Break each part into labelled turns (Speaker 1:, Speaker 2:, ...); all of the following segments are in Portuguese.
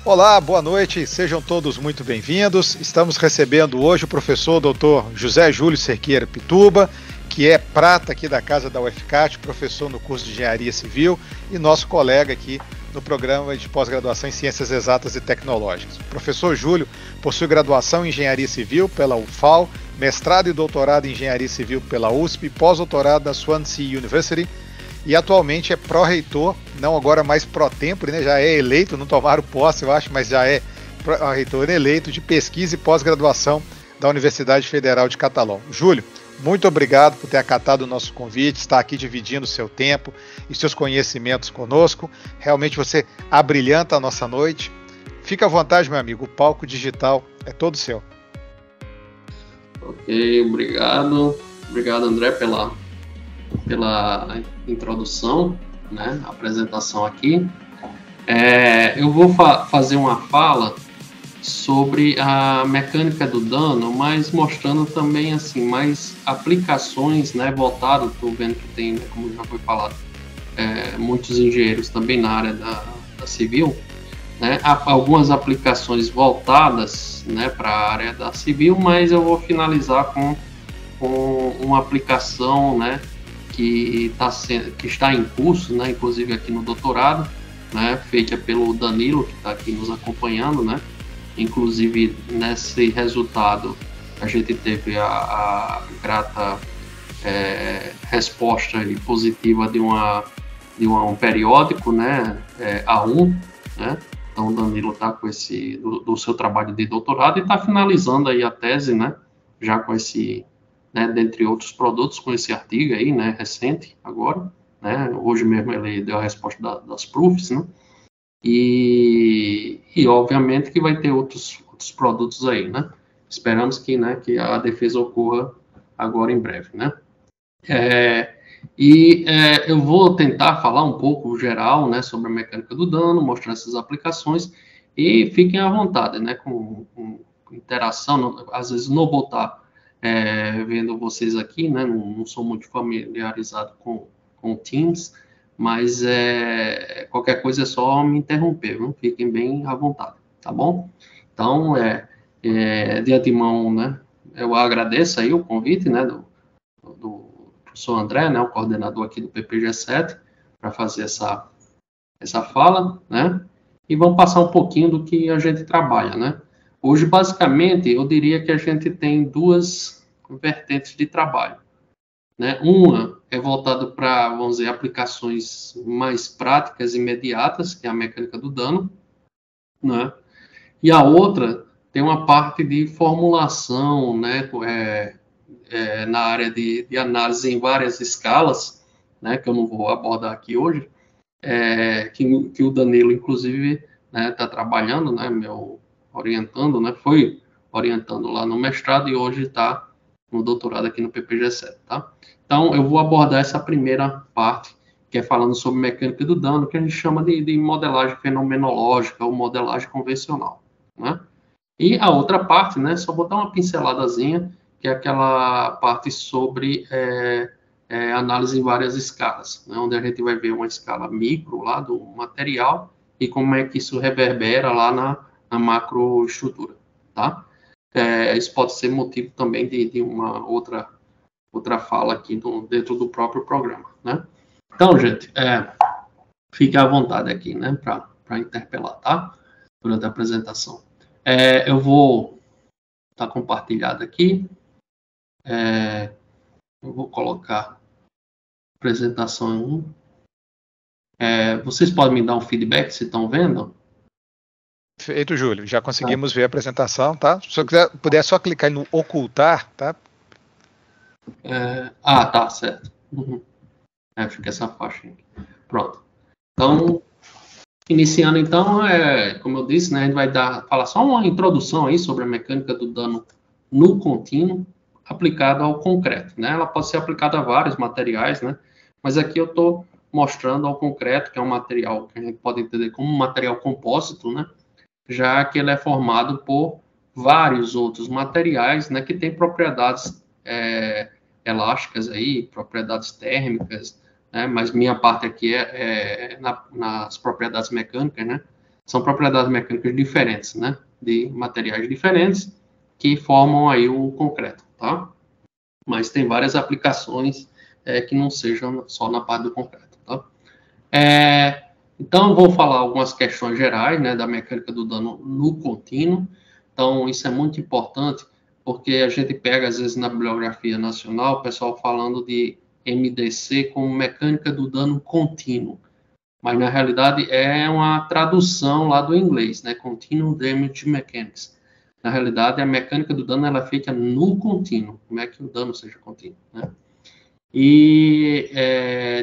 Speaker 1: Olá, boa noite, sejam todos muito bem-vindos. Estamos recebendo hoje o professor Dr. José Júlio Cerqueira Pituba, que é prata aqui da Casa da UFCAT, professor no curso de Engenharia Civil e nosso colega aqui no programa de pós-graduação em Ciências Exatas e Tecnológicas. O professor Júlio possui graduação em Engenharia Civil pela UFAL, mestrado e doutorado em Engenharia Civil pela USP, pós-doutorado na Swansea University e atualmente é pró-reitor, não agora mais pró-tempore, né? Já é eleito, não tomaram posse, eu acho, mas já é pró-reitor eleito de pesquisa e pós-graduação da Universidade Federal de Catalão. Júlio, muito obrigado por ter acatado o nosso convite, estar aqui dividindo o seu tempo e seus conhecimentos conosco. Realmente você abrilhanta a nossa noite. Fica à vontade, meu amigo, o palco digital é todo seu.
Speaker 2: Ok, obrigado. Obrigado, André, pela introdução, né, apresentação aqui. Eu vou fazer uma fala sobre a mecânica do dano, mas mostrando também assim mais aplicações, né, voltado. Estou vendo que tem, né, como já foi falado, muitos engenheiros também na área da civil, né, algumas aplicações voltadas, né, para a área da civil, mas eu vou finalizar com uma aplicação, né, que está em curso, né, inclusive aqui no doutorado, né, feita pelo Danilo, que está aqui nos acompanhando, né. Inclusive, nesse resultado, a gente teve a grata resposta positiva de um periódico, né, A1, né. Então, o Danilo está com do seu trabalho de doutorado e está finalizando aí a tese, né, já com esse, né, dentre outros produtos, com esse artigo aí, né, recente, agora, né. Hoje mesmo ele deu a resposta das proofs, né. E obviamente que vai ter outros produtos aí, né? Esperamos que, né, que a defesa ocorra agora em breve, né? Eu vou tentar falar um pouco geral, né, sobre a mecânica do dano, mostrar essas aplicações e fiquem à vontade, né, com interação. Às vezes não vou estar vendo vocês aqui, né? Não sou muito familiarizado com Teams. Mas qualquer coisa é só me interromper, viu? Fiquem bem à vontade, tá bom? Então, de antemão, né, eu agradeço aí o convite, né, do professor André, né, o coordenador aqui do PPG7, para fazer essa fala, né, e vamos passar um pouquinho do que a gente trabalha, né. Hoje, basicamente, eu diria que a gente tem duas vertentes de trabalho, né? Uma é voltada para, vamos dizer, aplicações mais práticas e imediatas, que é a mecânica do dano, né? E a outra tem uma parte de formulação, né? Na área de análise em várias escalas, né? Que eu não vou abordar aqui hoje, que o Danilo, inclusive, né, está trabalhando, né? Orientando, né? Foi orientando lá no mestrado e hoje está no doutorado aqui no PPG7, tá? Então, eu vou abordar essa primeira parte, que é falando sobre mecânica do dano, que a gente chama de modelagem fenomenológica ou modelagem convencional, né? E a outra parte, né, só vou dar uma pinceladazinha, que é aquela parte sobre análise em várias escalas, né, onde a gente vai ver uma escala micro lá do material e como é que isso reverbera lá na macroestrutura, tá? Isso pode ser motivo também de uma outra fala aqui dentro do próprio programa, né? Então, gente, fique à vontade aqui, né, para interpelar, tá? Durante a apresentação. Eu vou estar compartilhado aqui. Eu vou colocar a apresentação em vocês podem me dar um feedback se estão vendo?
Speaker 1: Feito, Júlio. Já conseguimos ver a apresentação, tá? Se você puder só clicar no ocultar, tá?
Speaker 2: Tá, certo. Uhum. Fica essa faixa aqui. Pronto. Então, iniciando então, como eu disse, né, a gente vai falar só uma introdução aí sobre a mecânica do dano no contínuo aplicada ao concreto, né? Ela pode ser aplicada a vários materiais, né? Mas aqui eu estou mostrando ao concreto, que é um material que a gente pode entender como um material compósito, né? Já que ele é formado por vários outros materiais, né, que têm propriedades elásticas aí, propriedades térmicas, né, mas minha parte aqui nas propriedades mecânicas, né, São propriedades mecânicas diferentes, né? De materiais diferentes que formam aí o concreto, tá? Mas tem várias aplicações que não sejam só na parte do concreto, tá? Então, vou falar algumas questões gerais, né, da mecânica do dano no contínuo. Então, isso é muito importante, porque a gente pega, às vezes, na bibliografia nacional, o pessoal falando de MDC como mecânica do dano contínuo. Mas, na realidade, é uma tradução lá do inglês, né, Continuum Damage Mechanics. Na realidade, a mecânica do dano ela é feita no contínuo, como é que o dano seja contínuo, né? E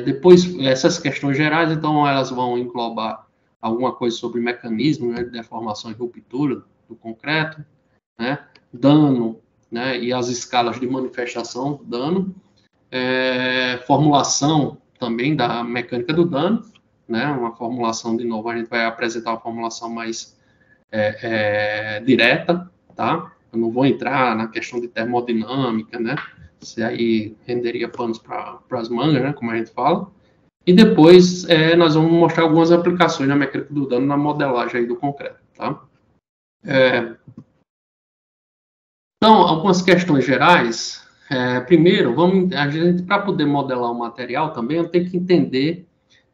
Speaker 2: depois, essas questões gerais, então, elas vão englobar alguma coisa sobre mecanismo, né, de deformação e ruptura do concreto, né, dano, né, e as escalas de manifestação do dano, formulação também da mecânica do dano, né, uma formulação, de novo, a gente vai apresentar uma formulação mais direta, tá? Eu não vou entrar na questão de termodinâmica, né? Se aí renderia panos para as mangas, né? Como a gente fala. E depois nós vamos mostrar algumas aplicações na mecânica do dano na modelagem aí do concreto, tá? Então, algumas questões gerais. Primeiro, a gente, para poder modelar o material também, eu tenho que entender,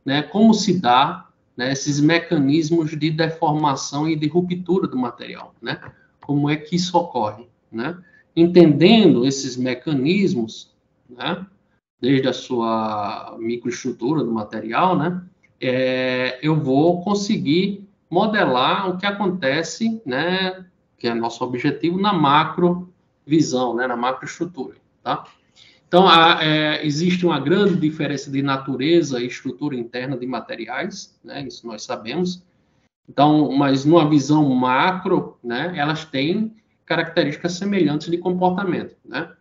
Speaker 2: né, como se dá, né, esses mecanismos de deformação e de ruptura do material, né? Como é que isso ocorre, né? Entendendo esses mecanismos, né, desde a sua microestrutura do material, né, eu vou conseguir modelar o que acontece, né, que é nosso objetivo, na macrovisão, né, na macroestrutura, tá? Então, existe uma grande diferença de natureza e estrutura interna de materiais, né, isso nós sabemos. Então, mas numa visão macro, né, elas têm características semelhantes de comportamento, né?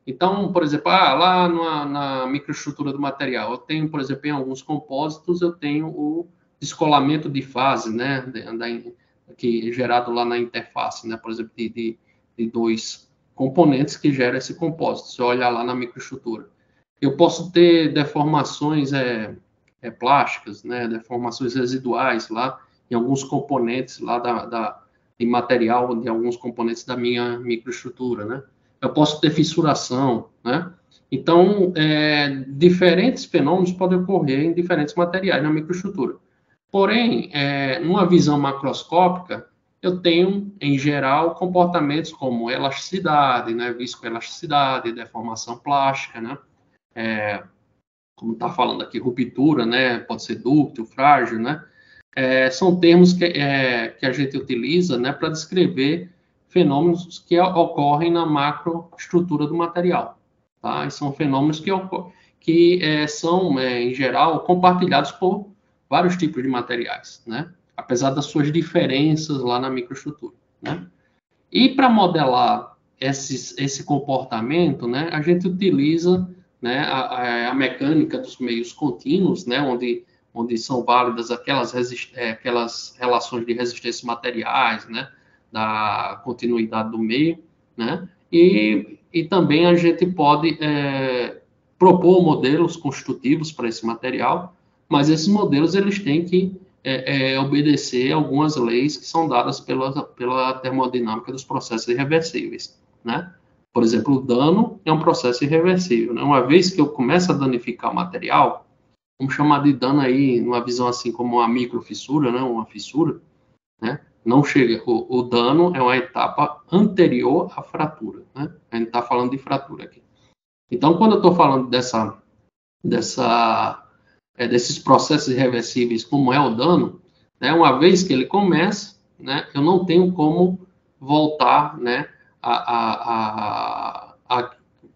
Speaker 2: Então, por exemplo, lá na microestrutura do material, eu tenho, por exemplo, em alguns compósitos, eu tenho o descolamento de fase, né, que é gerado lá na interface, né, por exemplo, de dois componentes que geram esse compósito. Se eu olhar lá na microestrutura, eu posso ter deformações plásticas, né, deformações residuais lá em alguns componentes lá de material, de alguns componentes da minha microestrutura, né? Eu posso ter fissuração, né? Então, diferentes fenômenos podem ocorrer em diferentes materiais na microestrutura. Porém, numa visão macroscópica, eu tenho, em geral, comportamentos como elasticidade, né, viscoelasticidade, deformação plástica, né, como está falando aqui, ruptura, né, pode ser dúctil, frágil, né, são termos que a gente utiliza, né, para descrever fenômenos que ocorrem na macroestrutura do material, tá? E são fenômenos que são, em geral, compartilhados por vários tipos de materiais, né? Apesar das suas diferenças lá na microestrutura, né? E para modelar esse comportamento, né, a gente utiliza, né, a mecânica dos meios contínuos, né, onde são válidas aquelas relações de resistência materiais, né, da continuidade do meio, né, e também a gente pode propor modelos constitutivos para esse material, mas esses modelos eles têm que obedecer algumas leis que são dadas pela termodinâmica dos processos irreversíveis, né? Por exemplo, o dano é um processo irreversível, né? Uma vez que eu começo a danificar o material, vamos chamar de dano aí, numa visão assim como uma microfissura, né? Uma fissura, né? Não chega, o dano é uma etapa anterior à fratura, né? A gente está falando de fratura aqui. Então, quando eu estou falando desses processos irreversíveis, como é o dano, né, uma vez que ele começa, né, eu não tenho como voltar, né, a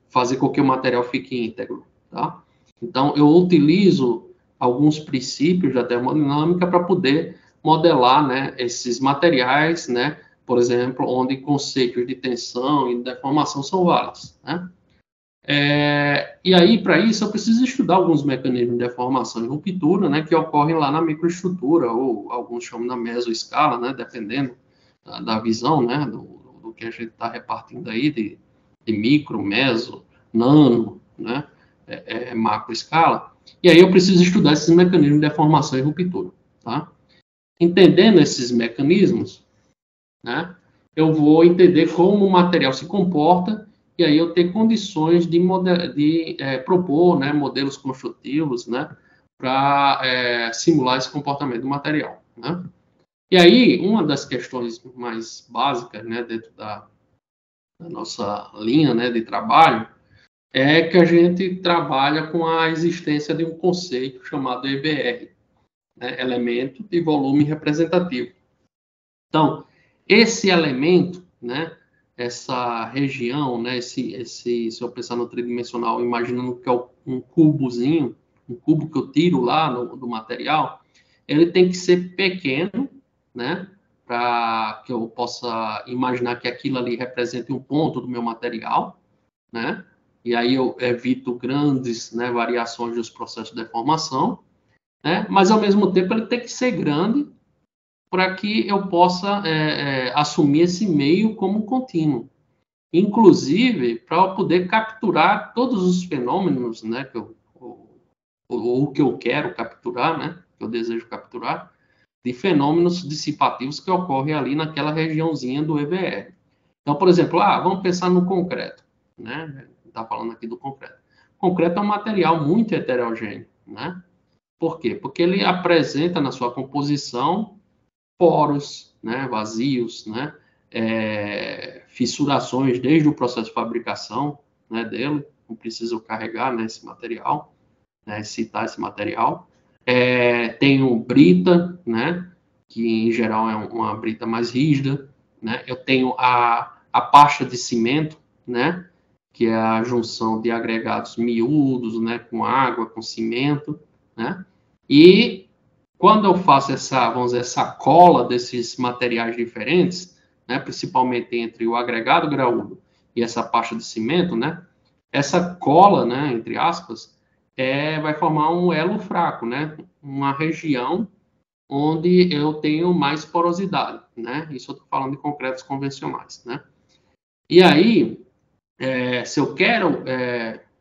Speaker 2: fazer com que o material fique íntegro, tá? Então, eu utilizo alguns princípios da termodinâmica para poder modelar, né, esses materiais, né, por exemplo, onde conceitos de tensão e de deformação são válidos, né? E aí, para isso, eu preciso estudar alguns mecanismos de deformação e ruptura, né, que ocorrem lá na microestrutura, ou alguns chamam na mesoescala, né, dependendo da visão, né, do que a gente está repartindo aí, de micro, meso, nano, né, macroescala. E aí eu preciso estudar esses mecanismos de deformação e ruptura, tá? Entendendo esses mecanismos, né, eu vou entender como o material se comporta e aí eu ter condições de propor, né, modelos construtivos, né, para simular esse comportamento do material, né? E aí, uma das questões mais básicas, né, dentro da nossa linha, né, de trabalho, é que a gente trabalha com a existência de um conceito chamado EVR, né, elemento de volume representativo. Então, esse elemento, né, essa região, né, se eu pensar no tridimensional, imaginando que é um cubozinho, um cubo que eu tiro lá do material, ele tem que ser pequeno, né, para que eu possa imaginar que aquilo ali represente um ponto do meu material, né, e aí eu evito grandes, né, variações dos processos de deformação, né, mas ao mesmo tempo ele tem que ser grande para que eu possa assumir esse meio como contínuo. Inclusive, para eu poder capturar todos os fenômenos, né, ou que eu quero capturar, né, que eu desejo capturar, de fenômenos dissipativos que ocorrem ali naquela regiãozinha do EVR. Então, por exemplo, vamos pensar no concreto, né? Está falando aqui do concreto. O concreto é um material muito heterogêneo, né? Por quê? Porque ele apresenta na sua composição poros, né, vazios, né, fissurações desde o processo de fabricação, né, dele, não preciso carregar, né, esse material, né, excitar esse material. Tenho brita, né, que em geral é uma brita mais rígida, né, eu tenho a pasta de cimento, né, que é a junção de agregados miúdos, né, com água, com cimento, né, e quando eu faço vamos dizer, essa cola desses materiais diferentes, né, principalmente entre o agregado graúdo e essa pasta de cimento, né, essa cola, né, entre aspas, vai formar um elo fraco, né, uma região onde eu tenho mais porosidade, né, isso eu estou falando de concretos convencionais, né. E aí, se eu quero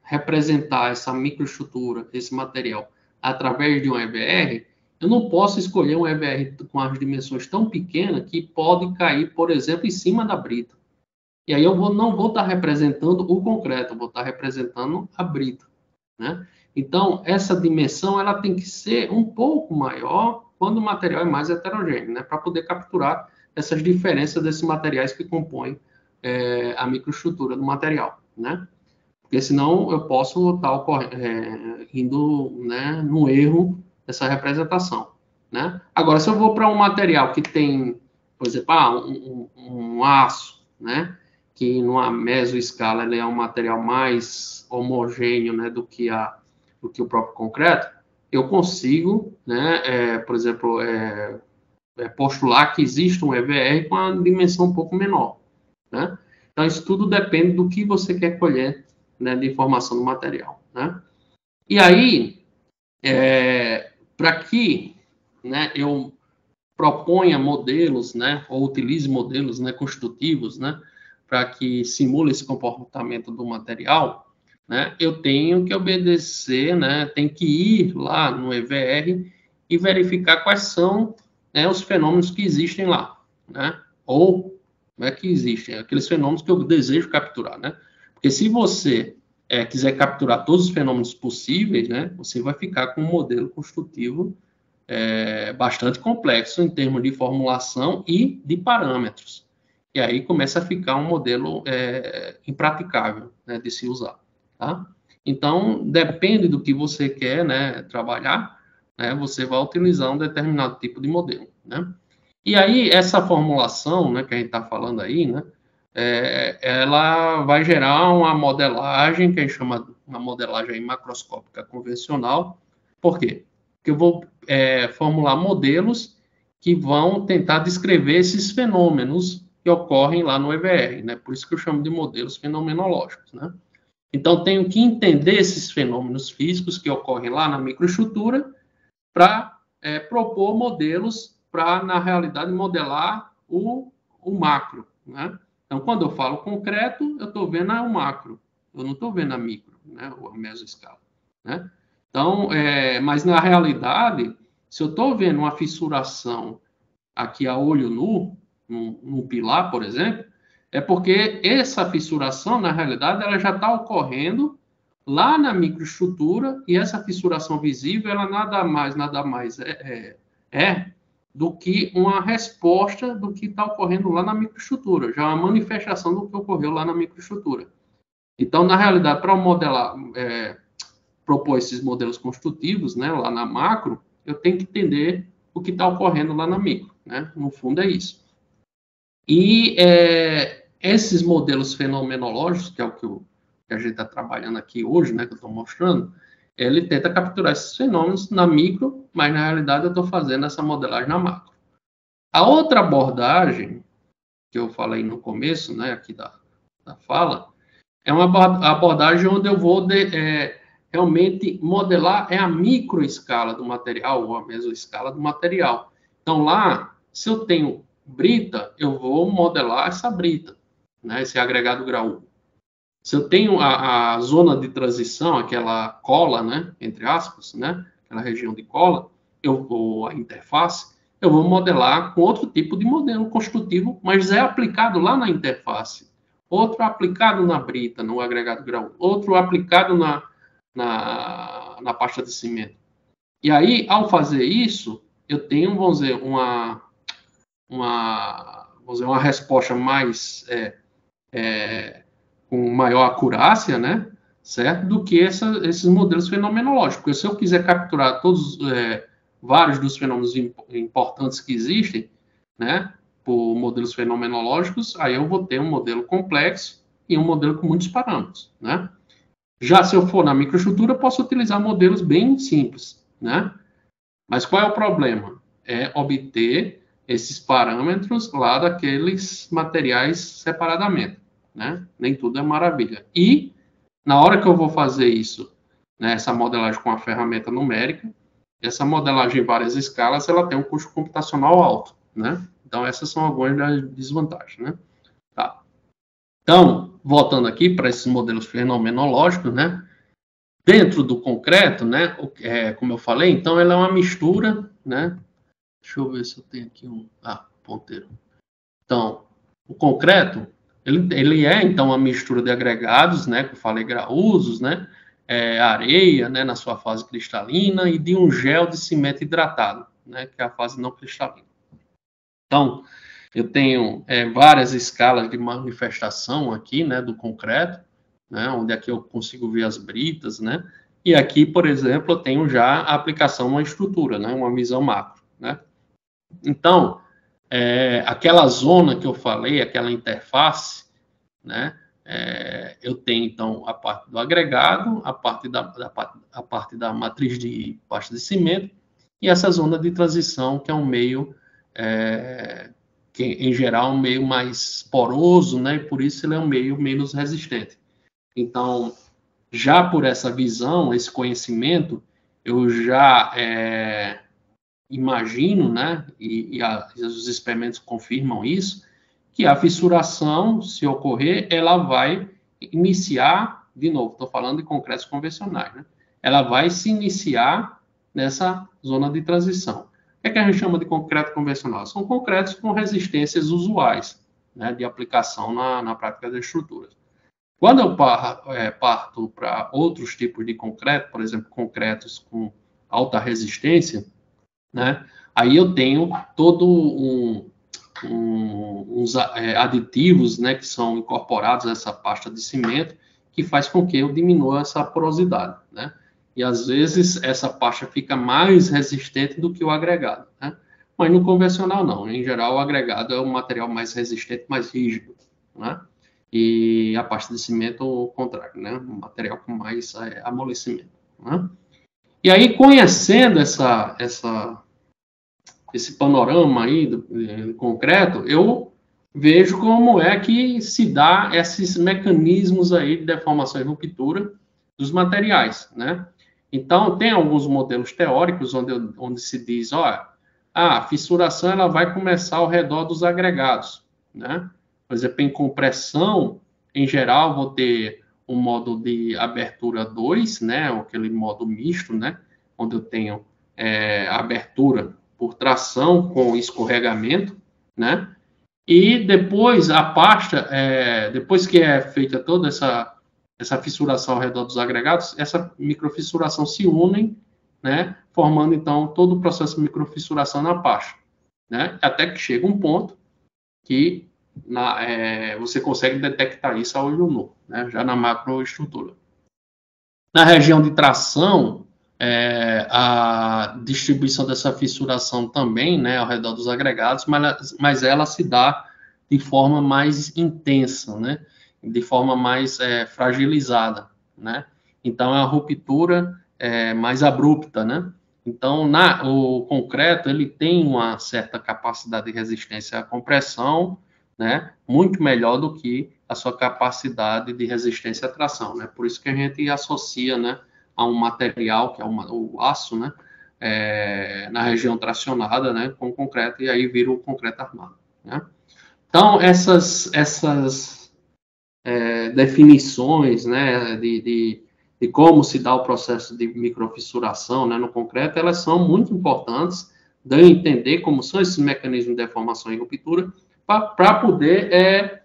Speaker 2: representar essa microestrutura, esse material, através de um EVR, eu não posso escolher um EVR com as dimensões tão pequenas que pode cair, por exemplo, em cima da brita. E aí eu não vou estar representando o concreto, eu vou estar representando a brita, né? Então, essa dimensão ela tem que ser um pouco maior quando o material é mais heterogêneo, né? Para poder capturar essas diferenças desses materiais que compõem a microestrutura do material, né? Porque senão eu posso estar indo, né, no erro dessa representação, né? Agora, se eu vou para um material que tem, por exemplo, um aço, né, que numa mesoescala ele é um material mais homogêneo, né, do que o próprio concreto, eu consigo, né, por exemplo, postular que existe um EVR com a dimensão um pouco menor, né? Então, isso tudo depende do que você quer colher, né, de informação do material, né? E aí, para que, né, eu proponha modelos, né, ou utilize modelos, né, construtivos, né, para que simule esse comportamento do material, né, eu tenho que obedecer, né, tem que ir lá no EVR e verificar quais são, né, os fenômenos que existem lá, né, ou não é que existem, aqueles fenômenos que eu desejo capturar, né? Porque se você quiser capturar todos os fenômenos possíveis, né, você vai ficar com um modelo construtivo bastante complexo em termos de formulação e de parâmetros. E aí começa a ficar um modelo impraticável, né, de se usar, tá? Então, depende do que você quer, né, trabalhar, né, você vai utilizar um determinado tipo de modelo, né? E aí, essa formulação, né, que a gente está falando aí, né, ela vai gerar uma modelagem, que a gente chama de uma modelagem macroscópica convencional. Por quê? Porque eu vou formular modelos que vão tentar descrever esses fenômenos que ocorrem lá no EVR, né? Por isso que eu chamo de modelos fenomenológicos, né? Então, tenho que entender esses fenômenos físicos que ocorrem lá na microestrutura para propor modelos para, na realidade, modelar o macro, né? Então, quando eu falo concreto, eu estou vendo o macro, eu não estou vendo a micro, né? Ou a mesoescala, né? Então, mas na realidade, se eu estou vendo uma fissuração aqui a olho nu, no pilar, por exemplo, é porque essa fissuração, na realidade, ela já está ocorrendo lá na microestrutura, e essa fissuração visível, ela nada mais é do que uma resposta do que está ocorrendo lá na microestrutura, já é uma manifestação do que ocorreu lá na microestrutura. Então, na realidade, para modelar, propor esses modelos construtivos, né, lá na macro, eu tenho que entender o que está ocorrendo lá na micro, né? No fundo é isso. E esses modelos fenomenológicos, que é o que a gente está trabalhando aqui hoje, né, que eu estou mostrando, ele tenta capturar esses fenômenos na micro, mas na realidade eu estou fazendo essa modelagem na macro. A outra abordagem, que eu falei no começo, né, aqui da fala, é uma abordagem onde eu vou realmente modelar a microescala do material, ou a mesoescala do material. Então, lá, se eu tenho brita, eu vou modelar essa brita, né, esse agregado graúdo. Se eu tenho a zona de aquela cola, né, entre aspas, né, aquela região de cola, ou a interface, eu vou modelar com outro tipo de modelo construtivo, mas é aplicado lá na interface. Outro aplicado na brita, no agregado graúdo. Outro aplicado na pasta de cimento. E aí, ao fazer isso, eu tenho, vamos dizer, uma resposta mais com maior acurácia, né, certo, do que esses modelos fenomenológicos. Porque se eu quiser capturar vários dos fenômenos importantes que existem, né, por modelos fenomenológicos, aí eu vou ter um modelo complexo e um modelo com muitos parâmetros, né. Já se eu for na microestrutura, eu posso utilizar modelos bem simples, né. Mas qual é o problema? É obter esses parâmetros lá daqueles materiais separadamente, né? Nem tudo é maravilha. E, na hora que eu vou fazer isso, né, essa modelagem com a ferramenta numérica, essa modelagem em várias escalas, ela tem um custo computacional alto, né? Então, essas são algumas das desvantagens, né? Tá. Então, voltando aqui para esses modelos fenomenológicos, né? Dentro do concreto, né, como eu falei, então ela é uma mistura, né? Deixa eu ver se eu tenho aqui ponteiro. Então, o concreto, ele é, então, uma mistura de agregados, né, que eu falei, graúdos, né, areia, né, na sua fase cristalina, e de um gel de cimento hidratado, né, que é a fase não cristalina. Então, eu tenho várias escalas de manifestação aqui, né, do concreto, né, onde aqui eu consigo ver as britas, né, e aqui, por exemplo, eu tenho já a aplicação numa estrutura, né, uma visão macro, né. Então, aquela zona que eu falei, aquela interface, né, eu tenho, então, a parte do agregado, a parte da matriz de pasta de cimento, e essa zona de transição, que é um meio, que, em geral, é um meio mais poroso, né, e por isso ele é um meio menos resistente. Então, já por essa visão, esse conhecimento, eu já imagino, né, e os experimentos confirmam isso, que a fissuração, se ocorrer, ela vai iniciar, de novo, estou falando de concretos convencionais, né, ela vai se iniciar nessa zona de transição. O que a gente chama de concreto convencional? São concretos com resistências usuais, né, de aplicação na prática das estruturas. Quando eu parto para outros tipos de concreto, por exemplo, concretos com alta resistência, né, aí eu tenho todo uns aditivos, né, que são incorporados nessa pasta de cimento, que faz com que eu diminua essa porosidade, né? E às vezes essa pasta fica mais resistente do que o agregado, né? Mas no convencional não. Em geral, o agregado é um material mais resistente, mais rígido, né? E a pasta de cimento, o contrário, né? Um material com mais amolecimento, né? E aí, conhecendo esse panorama aí do concreto, eu vejo como é que se dá esses mecanismos aí de deformação e ruptura dos materiais, né? Então, tem alguns modelos teóricos onde se diz, a fissuração ela vai começar ao redor dos agregados, né? Por exemplo, em compressão, em geral, vou ter um modo de abertura 2, né? Aquele modo misto, né? Onde eu tenho a abertura por tração com escorregamento, né? E depois a pasta, depois que é feita toda essa fissuração ao redor dos agregados, essa microfissuração se unem, né? Formando então todo o processo de microfissuração na pasta, né? Até que chega um ponto que você consegue detectar isso a olho nu, né? Já na macroestrutura. Na região de tração, a distribuição dessa fissuração também, né, ao redor dos agregados, mas ela se dá de forma mais intensa, né, de forma mais fragilizada, né. Então, é uma ruptura mais abrupta, né. Então, o concreto, ele tem uma certa capacidade de resistência à compressão, né, muito melhor do que a sua capacidade de resistência à tração, né. Por isso que a gente associa, né, a um material, que é o aço, né, na região tracionada, né, com concreto, e aí vira o concreto armado, né. Então, essas definições, né, de como se dá o processo de microfissuração, né, no concreto, elas são muito importantes de eu entender como são esses mecanismos de deformação e ruptura para poder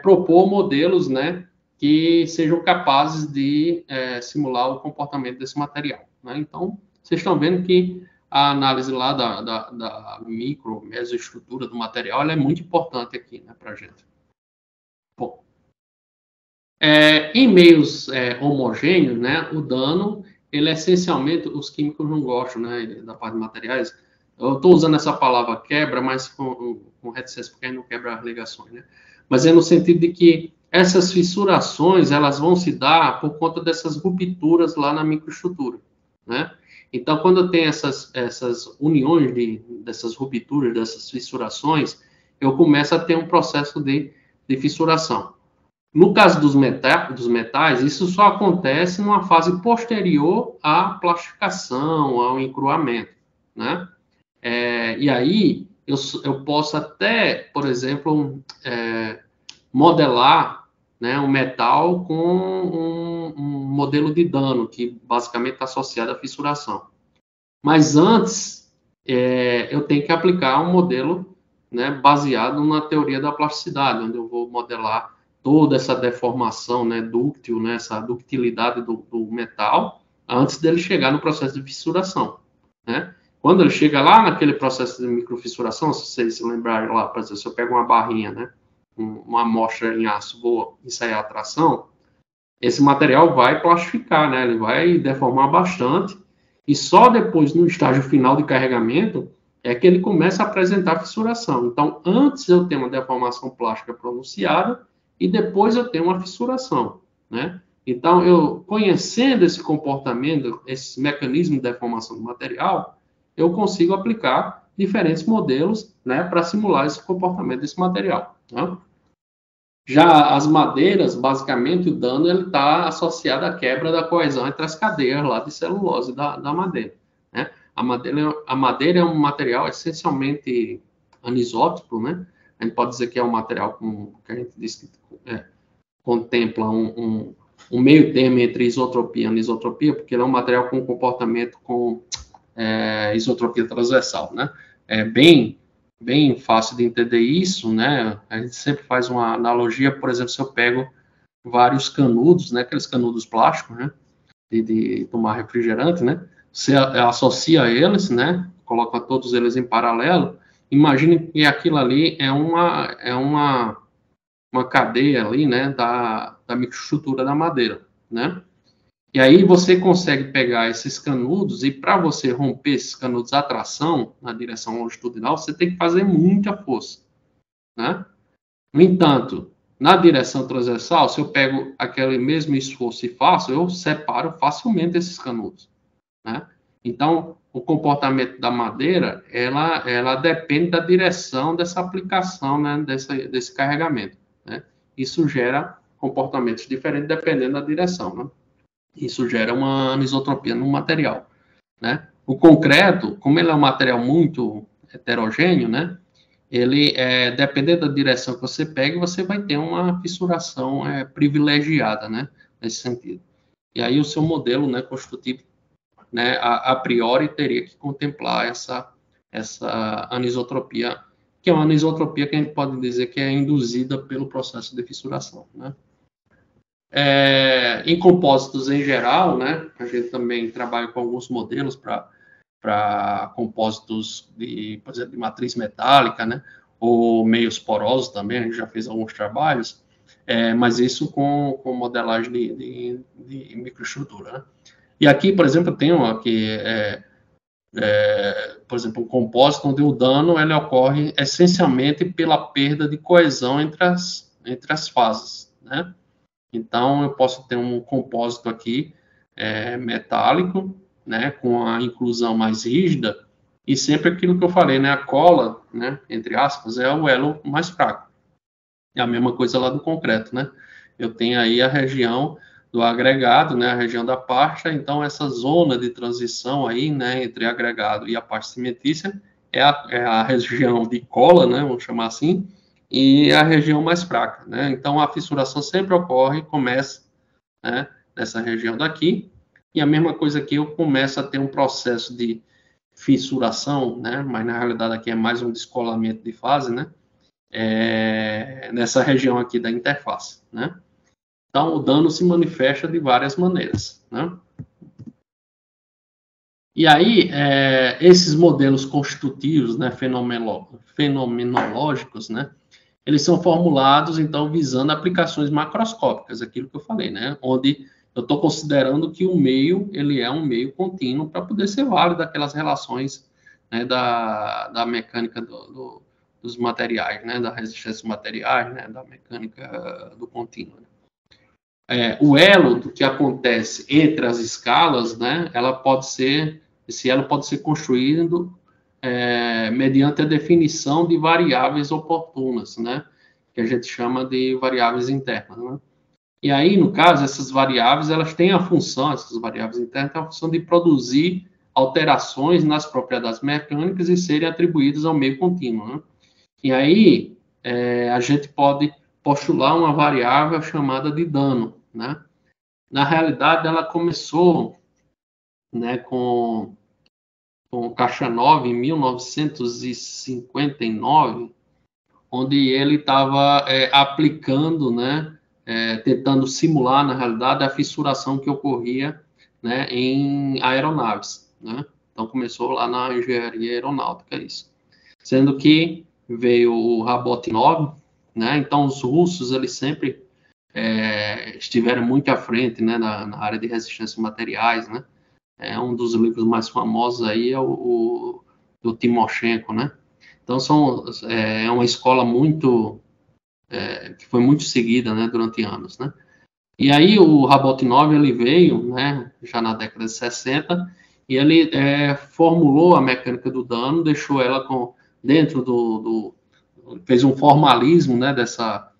Speaker 2: propor modelos, né, que sejam capazes de simular o comportamento desse material, né? Então, vocês estão vendo que a análise lá da mesoestrutura do material, ela é muito importante aqui, né, para a gente. Bom, em meios homogêneos, né, o dano, ele essencialmente, os químicos não gostam, né, da parte de materiais. Eu estou usando essa palavra quebra, mas com reticência, porque a gente não quebra as ligações, né? Mas é no sentido de que essas fissurações, elas vão se dar por conta dessas rupturas lá na microestrutura, né? Então, quando eu tenho essas uniões dessas rupturas, dessas fissurações, eu começo a ter um processo de fissuração. No caso dos metais, isso só acontece numa fase posterior à plastificação, ao encruamento, né? E aí, eu posso até, por exemplo, modelar, né, um metal com um modelo de dano, que basicamente está associado à fissuração. Mas antes, eu tenho que aplicar um modelo, né, baseado na teoria da plasticidade, onde eu vou modelar toda essa deformação, né, dúctil, né, essa ductilidade do metal, antes dele chegar no processo de fissuração, né? Quando ele chega lá naquele processo de microfissuração, se vocês se lembrarem lá, por exemplo, se eu pego uma barrinha, né, uma amostra em aço, vou ensaiar a tração, esse material vai plastificar, né, ele vai deformar bastante, e só depois, no estágio final de carregamento, é que ele começa a apresentar fissuração. Então, antes eu tenho uma deformação plástica pronunciada, e depois eu tenho uma fissuração, né? Então, eu conhecendo esse comportamento, esse mecanismo de deformação do material, eu consigo aplicar diferentes modelos, né, para simular esse comportamento desse material, né? Já as madeiras, basicamente, o dano está associado à quebra da coesão entre as cadeias lá de celulose da madeira, né? A madeira é um material essencialmente anisótropo, né? A gente pode dizer que é um material que a gente diz que contempla um meio termo entre isotropia e anisotropia, porque ele é um material com comportamento com isotropia transversal, né? É bem fácil de entender isso, né? A gente sempre faz uma analogia, por exemplo, se eu pego vários canudos, né? Aqueles canudos plásticos, né? De tomar refrigerante, né? Você associa eles, né? Coloca todos eles em paralelo. Imagine que aquilo ali é uma cadeia ali, né? Da microestrutura da madeira, né? E aí você consegue pegar esses canudos e para você romper esses canudos à tração na direção longitudinal, você tem que fazer muita força, né? No entanto, na direção transversal, se eu pego aquele mesmo esforço e faço, eu separo facilmente esses canudos, né? Então, o comportamento da madeira, ela depende da direção dessa aplicação, né, desse carregamento, né? Isso gera comportamentos diferentes dependendo da direção, né? Isso gera uma anisotropia no material, né? O concreto, como ele é um material muito heterogêneo, né? Ele, dependendo da direção que você pega, você vai ter uma fissuração privilegiada, né? Nesse sentido. E aí o seu modelo, né, construtivo, né, a priori teria que contemplar essa anisotropia, que é uma anisotropia que a gente pode dizer que é induzida pelo processo de fissuração, né? Em compósitos em geral, né, a gente também trabalha com alguns modelos para compósitos por exemplo, de matriz metálica, né, ou meios porosos também, a gente já fez alguns trabalhos, mas isso com modelagem de microestrutura, né? E aqui, por exemplo, eu tenho aqui, por exemplo, um compósito onde o dano ele ocorre essencialmente pela perda de coesão entre as fases, né? Então, eu posso ter um compósito aqui metálico, né, com a inclusão mais rígida, e sempre aquilo que eu falei, né, a cola, né, entre aspas, é o elo mais fraco. É a mesma coisa lá do concreto, né? Eu tenho aí a região do agregado, né, a região da parcha, então essa zona de transição aí, né, entre agregado e a parte cimentícia é a região de cola, né, vamos chamar assim, e a região mais fraca, né? Então a fissuração sempre ocorre, começa, né, nessa região daqui, e a mesma coisa aqui eu começo a ter um processo de fissuração, né, mas na realidade aqui é mais um descolamento de fase, né, nessa região aqui da interface, né? Então o dano se manifesta de várias maneiras, né? E aí, esses modelos constitutivos, né, fenomenológicos, né, eles são formulados, então, visando aplicações macroscópicas, aquilo que eu falei, né, onde eu estou considerando que o meio, ele é um meio contínuo para poder ser válido aquelas relações, né, da mecânica dos materiais, né, da resistência dos materiais, né, da mecânica do contínuo. O elo do que acontece entre as escalas, né, esse elo pode ser construído mediante a definição de variáveis oportunas, né, que a gente chama de variáveis internas, né? E aí, no caso, essas variáveis, elas têm a função, essas variáveis internas têm a função de produzir alterações nas propriedades mecânicas e serem atribuídas ao meio contínuo, né? E aí, a gente pode postular uma variável chamada de dano, né? Na realidade, ela começou, né, com Khachanov em 1959, onde ele estava aplicando, né, tentando simular, na realidade, a fissuração que ocorria, né, em aeronaves, né? Então, começou lá na engenharia aeronáutica isso. Sendo que veio o Rabotnov, né? Então, os russos, eles sempre estiveram muito à frente, né, na área de resistência a materiais, né? Um dos livros mais famosos aí é o do Timoshenko, né? Então, é uma escola muito que foi muito seguida, né, durante anos, né? E aí o Rabotnov, ele veio, né, já na década de 60, e ele formulou a mecânica do dano, deixou ela dentro fez um formalismo, né, dessa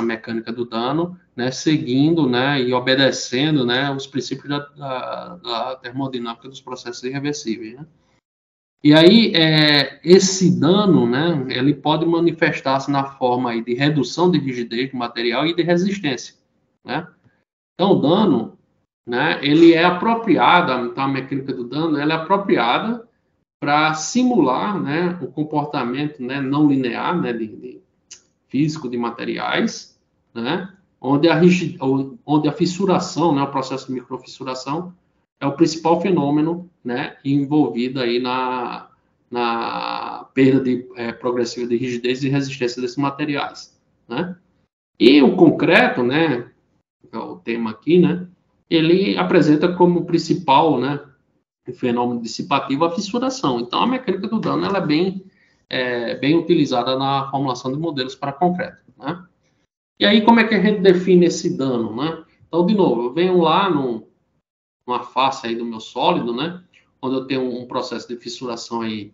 Speaker 2: mecânica do dano, né, seguindo, né, e obedecendo, né, os princípios da termodinâmica dos processos irreversíveis, né? E aí, esse dano, né, ele pode manifestar-se na forma aí de redução de rigidez do material e de resistência, né? Então, o dano, né, ele é apropriado, então, a mecânica do dano, ela é apropriada para simular, né, o comportamento, né, não linear, né, de físico de materiais, né, onde a fissuração, né, o processo de microfissuração, é o principal fenômeno, né, envolvido aí na perda progressiva de rigidez e resistência desses materiais, né? E o concreto, né, que é o tema aqui, né, ele apresenta como principal, né, fenômeno dissipativo a fissuração. Então, a mecânica do dano ela é bem utilizada na formulação de modelos para concreto, né? E aí, como é que a gente define esse dano, né? Então, de novo, eu venho lá numa face aí do meu sólido, né, onde eu tenho um processo de fissuração aí,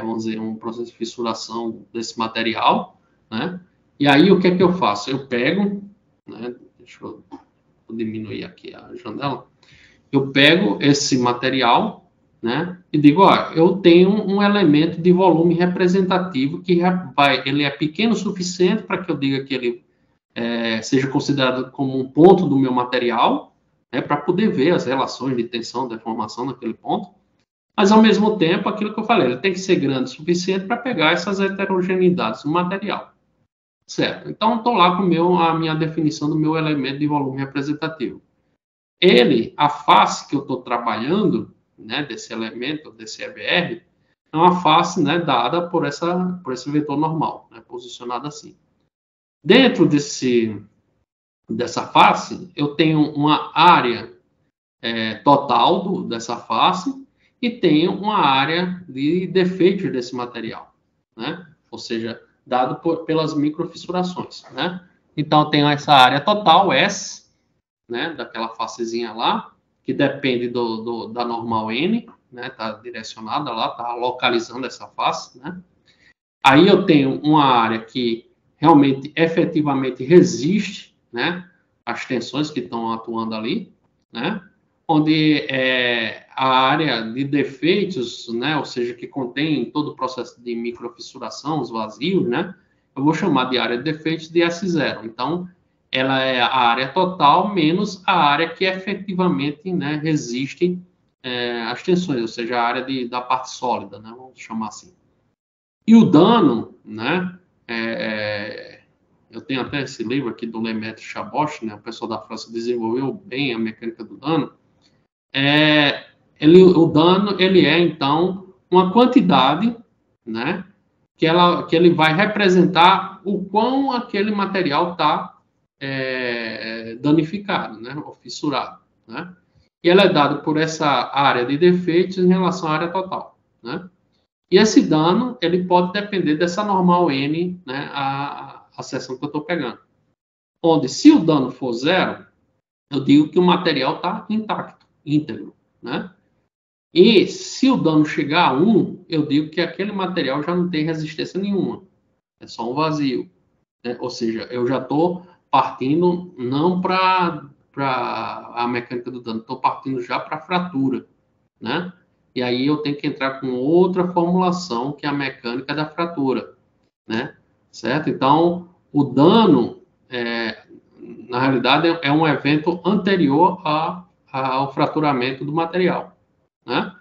Speaker 2: vamos dizer, um processo de fissuração desse material, né, e aí o que é que eu faço? Eu pego, né, deixa eu diminuir aqui a janela, eu pego esse material, né, e digo, ó, eu tenho um elemento de volume representativo que ele é pequeno o suficiente para que eu diga que ele seja considerado como um ponto do meu material, para poder ver as relações de tensão, deformação naquele ponto, Mas, ao mesmo tempo, aquilo que eu falei, ele tem que ser grande o suficiente para pegar essas heterogeneidades do material. Certo? Então, estou lá com a minha definição do meu elemento de volume representativo. A face que eu estou trabalhando, né, desse elemento, desse EBR, é uma face, né, dada por esse vetor normal, né, posicionado assim. Dentro dessa face, eu tenho uma área total dessa face e tenho uma área de defeitos desse material, né? Ou seja, dado pelas microfissurações, né? Então, eu tenho essa área total, S, né, daquela facezinha lá, que depende da normal N, né? Está direcionada lá, está localizando essa face, né? Aí eu tenho uma área que realmente, efetivamente resiste, né, às tensões que estão atuando ali, né? Onde a área de defeitos, né, ou seja, que contém todo o processo de microfissuração, os vazios, né, eu vou chamar de área de defeitos de S0. Então, ela é a área total menos a área que efetivamente, né, resiste às tensões, ou seja, a área da parte sólida, né, vamos chamar assim. E o dano, né, eu tenho até esse livro aqui do Lemaitre Chaboch, né, o pessoal da França desenvolveu bem a mecânica do dano. O dano, ele é, então, uma quantidade, né, que ele vai representar o quão aquele material está danificado, né, ou fissurado, né? E ela é dada por essa área de defeitos em relação à área total, né? E esse dano, ele pode depender dessa normal N, né, a seção que eu estou pegando. Onde, se o dano for 0, eu digo que o material está intacto, íntegro, né? E se o dano chegar a 1, eu digo que aquele material já não tem resistência nenhuma. É só um vazio, né? Ou seja, eu já estou partindo não para a mecânica do dano, estou partindo já para a fratura, né? E aí eu tenho que entrar com outra formulação, que é a mecânica da fratura, né? Certo? Então, o dano, na realidade, é um evento anterior ao fraturamento do material, né?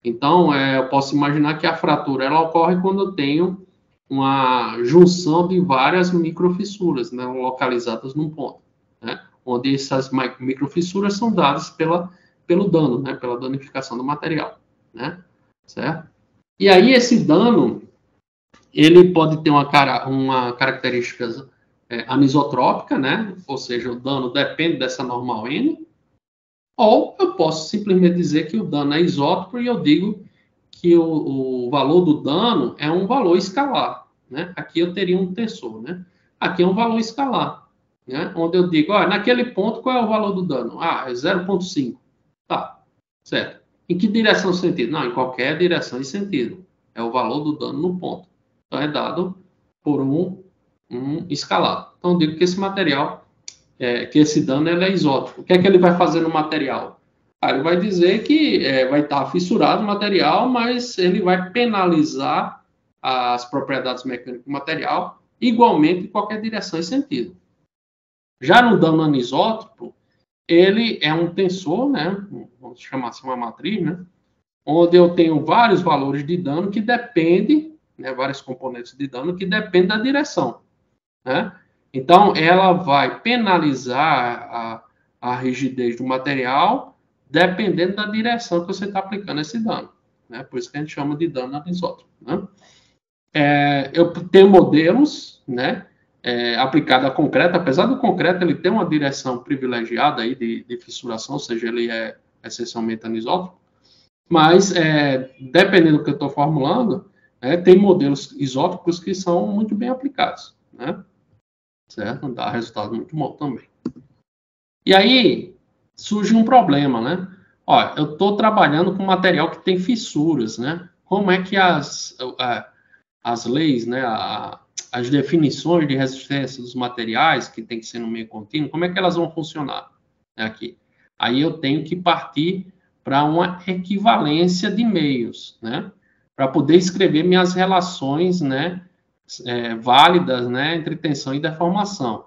Speaker 2: Então, eu posso imaginar que a fratura ela ocorre quando eu tenho uma junção de várias microfissuras, né, localizadas num ponto, né? Onde essas microfissuras são dadas pelo dano, né, pela danificação do material, né? Certo? E aí esse dano, ele pode ter uma característica anisotrópica, né? Ou seja, o dano depende dessa normal N, ou eu posso simplesmente dizer que o dano é isótropo e eu digo que o valor do dano é um valor escalar, né? Aqui eu teria um tensor, né? Aqui é um valor escalar, né? Onde eu digo, naquele ponto, qual é o valor do dano? É 0,5. Tá, certo. Em que direção de sentido? Não, em qualquer direção de sentido. É o valor do dano no ponto. Então, é dado por um escalar. Então, eu digo que esse material, que esse dano ele é isótropo. O que é que ele vai fazer no material? Ele vai dizer que vai estar fissurado o material, mas ele vai penalizar as propriedades mecânicas do material igualmente em qualquer direção e sentido. Já no dano anisótropo, ele é um tensor, né? Vamos chamar assim uma matriz, né? Onde eu tenho vários valores de dano que dependem, né? Vários componentes de dano que dependem da direção, né? Então, ela vai penalizar a rigidez do material dependendo da direção que você está aplicando esse dano, né? Por isso que a gente chama de dano anisótropo, né? Eu tenho modelos, né? Aplicado a concreto, apesar do concreto ele ter uma direção privilegiada aí de fissuração, ou seja, ele é essencialmente anisótropo, mas dependendo do que eu estou formulando, tem modelos isótropos que são muito bem aplicados, né? Certo? Dá resultado muito bom também. E aí surge um problema, né? Eu estou trabalhando com material que tem fissuras, né? Como é que as leis, né, as definições de resistência dos materiais, que tem que ser no meio contínuo, como é que elas vão funcionar aqui? Aí eu tenho que partir para uma equivalência de meios, né? Para poder escrever minhas relações, né, válidas, né, entre tensão e deformação.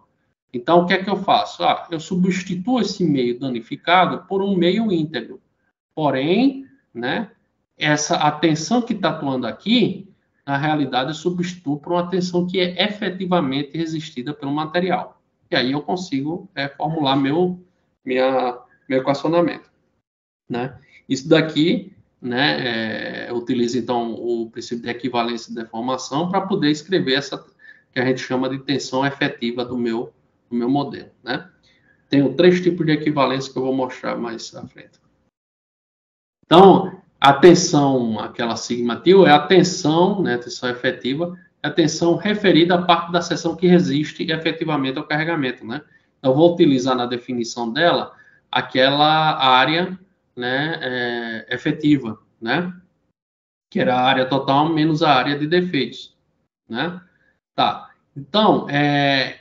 Speaker 2: Então, o que é que eu faço? Eu substituo esse meio danificado por um meio íntegro. Porém, né, a tensão que está atuando aqui, na realidade, eu substituo por uma tensão que é efetivamente resistida pelo material. E aí eu consigo formular meu equacionamento, né? Isso daqui, né, utiliza, então, o princípio de equivalência e deformação para poder escrever essa que a gente chama de tensão efetiva do meu modelo, né? Tenho 3 tipos de equivalência que eu vou mostrar mais à frente. Então, a tensão, aquela sigma-til, é a tensão, né, tensão efetiva, é a tensão referida à parte da seção que resiste efetivamente ao carregamento, né? Eu vou utilizar na definição dela aquela área, né, efetiva, né? Que era a área total menos a área de defeitos, né? Tá. Então,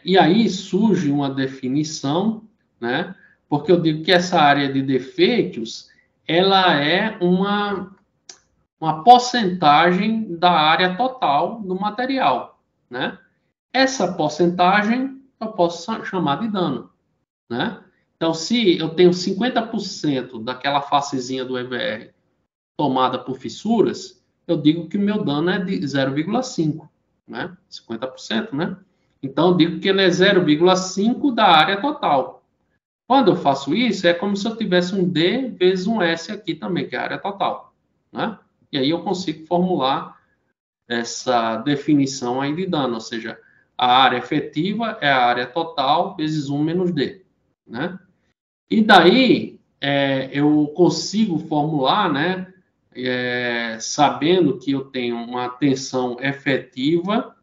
Speaker 2: e aí surge uma definição, né? Porque eu digo que essa área de defeitos, ela é uma porcentagem da área total do material, né? Essa porcentagem eu posso chamar de dano, né? Então, se eu tenho 50% daquela facezinha do EVR tomada por fissuras, eu digo que o meu dano é de 0,5, né? 50%, né? Então, eu digo que ele é 0,5 da área total. Quando eu faço isso, é como se eu tivesse um D vezes um S aqui também, que é a área total, né? E aí eu consigo formular essa definição aí de dano, ou seja, a área efetiva é a área total vezes 1 menos D, né? E daí eu consigo formular, né, sabendo que eu tenho uma tensão efetiva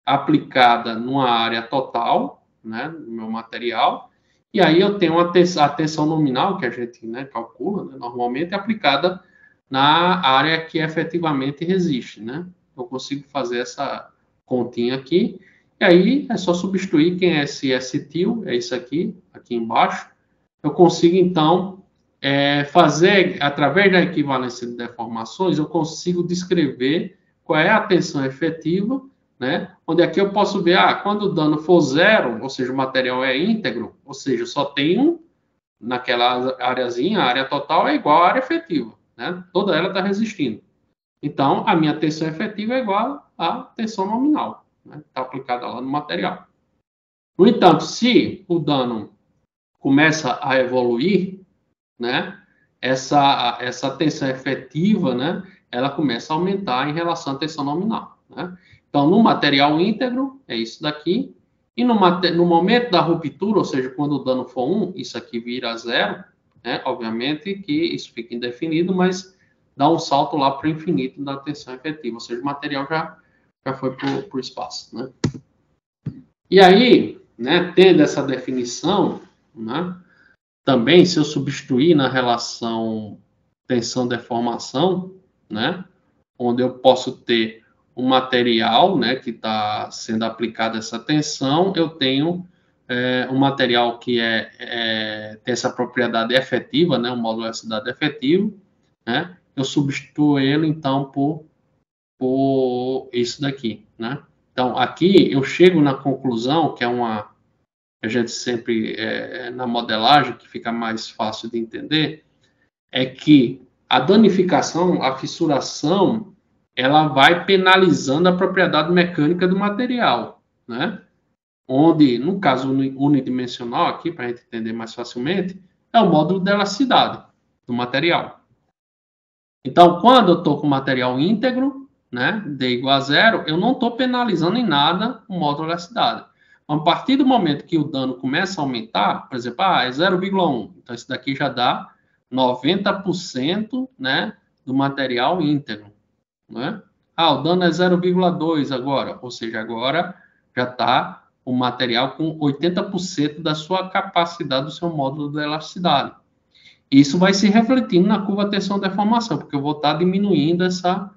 Speaker 2: aplicada numa área total, né, no meu material, e aí eu tenho a tensão nominal, que a gente, né, calcula, né, normalmente, aplicada na área que efetivamente resiste, né? Eu consigo fazer essa continha aqui, e aí é só substituir quem é esse S-til, é isso aqui embaixo. Eu consigo, então, fazer, através da equivalência de deformações, eu consigo descrever qual é a tensão efetiva, né? Onde aqui eu posso ver, quando o dano for 0, ou seja, o material é íntegro, ou seja, só tenho naquela areazinha, a área total é igual à área efetiva, né? Toda ela está resistindo. Então, a minha tensão efetiva é igual à tensão nominal, né? Está aplicada lá no material. No entanto, se o dano começa a evoluir, né? Essa tensão efetiva, né? Ela começa a aumentar em relação à tensão nominal, né? Então, no material íntegro, é isso daqui. E no momento da ruptura, ou seja, quando o dano for 1, isso aqui vira 0, né? Obviamente que isso fica indefinido, mas dá um salto lá para o infinito da tensão efetiva, ou seja, o material já foi para o espaço, né? E aí, né, tendo essa definição, né, também, se eu substituir na relação tensão-deformação, né, onde eu posso ter um material, né, que está sendo aplicada essa tensão, eu tenho um material que tem essa propriedade efetiva, né, o módulo elasticidade efetivo, né, eu substituo ele, então, por isso daqui, né. Então, aqui eu chego na conclusão, que é a gente sempre, na modelagem, que fica mais fácil de entender, é que a danificação, a fissuração, ela vai penalizando a propriedade mecânica do material, né? Onde, no caso unidimensional, aqui, para a gente entender mais facilmente, é o módulo de elasticidade do material. Então, quando eu estou com material íntegro, né, D igual a 0, eu não estou penalizando em nada o módulo de elasticidade. A partir do momento que o dano começa a aumentar, por exemplo, é 0,1, então isso daqui já dá 90%, né, do material íntegro, né? O dano é 0,2 agora, ou seja, agora já está o material com 80% da sua capacidade do seu módulo de elasticidade. Isso vai se refletindo na curva tensão-deformação, porque eu vou estar diminuindo essa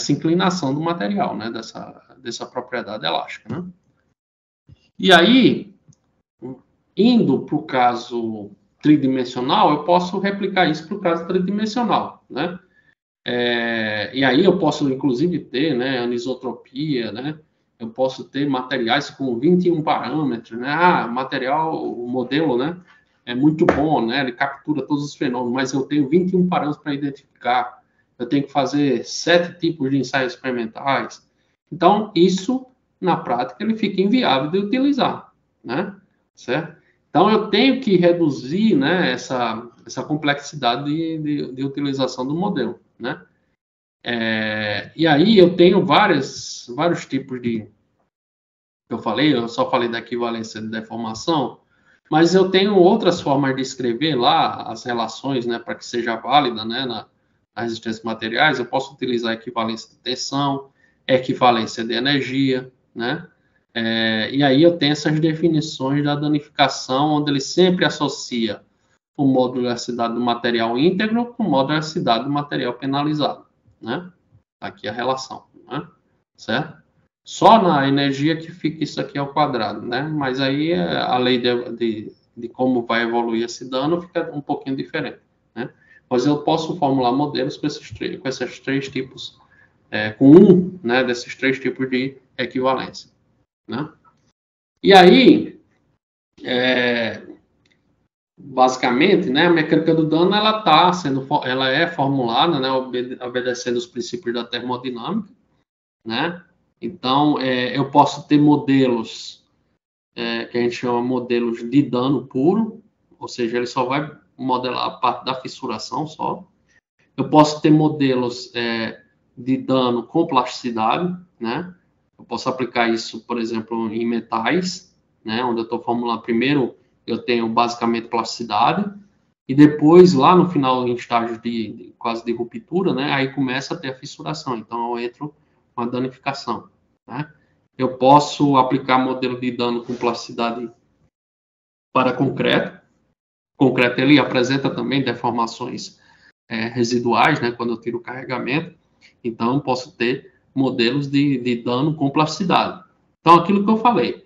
Speaker 2: inclinação do material, né, dessa propriedade elástica, né? E aí, indo para o caso tridimensional, eu posso replicar isso para o caso tridimensional, né? E aí eu posso, inclusive, ter, né, anisotropia, né? Eu posso ter materiais com 21 parâmetros, né? O modelo, né? é muito bom, né? Ele captura todos os fenômenos, mas eu tenho 21 parâmetros para identificar. Eu tenho que fazer 7 tipos de ensaios experimentais. Então, isso, na prática, ele fica inviável de utilizar, né? Certo? Então, eu tenho que reduzir, né, essa complexidade de utilização do modelo, né? E aí eu tenho vários tipos de... eu só falei da equivalência de deformação, mas eu tenho outras formas de escrever lá as relações, né, para que seja válida, né, na resistência de materiais. Eu posso utilizar equivalência de tensão, equivalência de energia, né? E aí eu tenho essas definições da danificação, onde ele sempre associa o modularidade do material íntegro com modularidade do material penalizado, né? Aqui a relação, né? Certo? Só na energia que fica isso aqui ao quadrado, né? Mas aí a lei de como vai evoluir esse dano fica um pouquinho diferente, né? Mas eu posso formular modelos com esses três tipos, com né, desses 3 tipos de equivalência, né? E aí, basicamente, né, a mecânica do dano ela é formulada, né, obedecendo os princípios da termodinâmica, né? Então, eu posso ter modelos que a gente chama modelos de dano puro, ou seja, ele só vai modelar a parte da fissuração só. Eu posso ter modelos de dano com plasticidade, né? Eu posso aplicar isso, por exemplo, em metais, né? Onde eu estou formulando primeiro, eu tenho basicamente plasticidade, e depois, lá no final, em estágio quase de ruptura, né? Aí começa a ter a fissuração, então eu entro com a danificação, né? Eu posso aplicar modelo de dano com plasticidade para concreto. Concreto, ele apresenta também deformações residuais, né, quando eu tiro o carregamento. Então, eu posso ter modelos de dano com plasticidade. Então, aquilo que eu falei,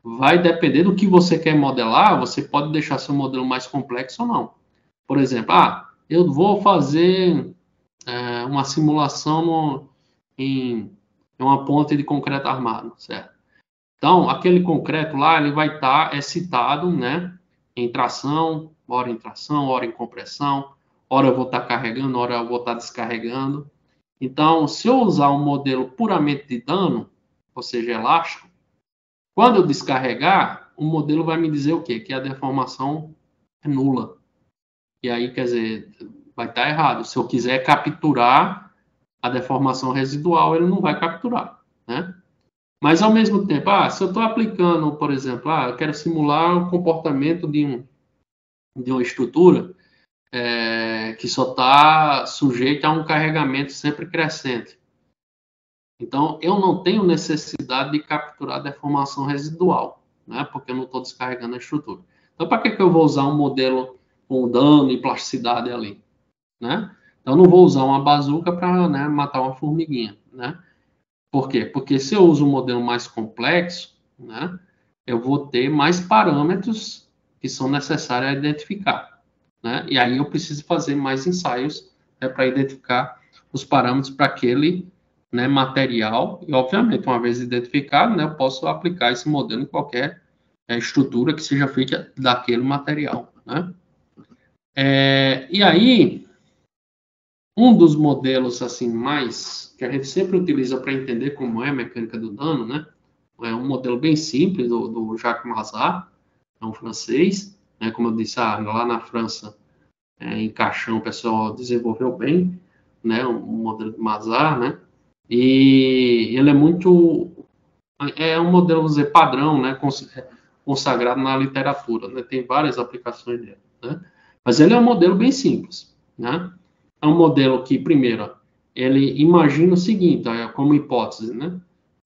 Speaker 2: vai depender do que você quer modelar, você pode deixar seu modelo mais complexo ou não. Por exemplo, eu vou fazer uma simulação em uma ponte de concreto armado, certo? Então, aquele concreto lá, ele vai estar excitado, né, em tração, hora em compressão, hora eu vou estar carregando, hora eu vou estar descarregando. Então, se eu usar um modelo puramente de dano, ou seja, elástico, quando eu descarregar, o modelo vai me dizer o quê? Que a deformação é nula. E aí, quer dizer, vai estar errado. Se eu quiser capturar a deformação residual, ele não vai capturar, né? Mas, ao mesmo tempo, se eu estou aplicando, por exemplo, eu quero simular o comportamento de uma estrutura que só está sujeita a um carregamento sempre crescente. Então, eu não tenho necessidade de capturar deformação residual, né? Porque eu não estou descarregando a estrutura. Então, para que eu vou usar um modelo com dano e plasticidade ali, né? Então, eu não vou usar uma bazuca para, né, matar uma formiguinha, né? Por quê? Porque se eu uso um modelo mais complexo, né, eu vou ter mais parâmetros que são necessários a identificar, né? E aí eu preciso fazer mais ensaios, né, para identificar os parâmetros para aquele, né, material. E, obviamente, uma vez identificado, né, eu posso aplicar esse modelo em qualquer estrutura que seja feita daquele material, né? E aí, um dos modelos assim mais que a gente sempre utiliza para entender como é a mecânica do dano, né? É um modelo bem simples do Jacques Mazart, é um francês, né? Como eu disse, lá na França, em Caixão, o pessoal desenvolveu bem, né? Um modelo de Mazart, né? E ele é um modelo, vamos dizer, padrão, né? Consagrado na literatura, né? Tem várias aplicações dele, né? Mas ele é um modelo bem simples, né? É um modelo que, primeiro, ele imagina o seguinte, como hipótese, né?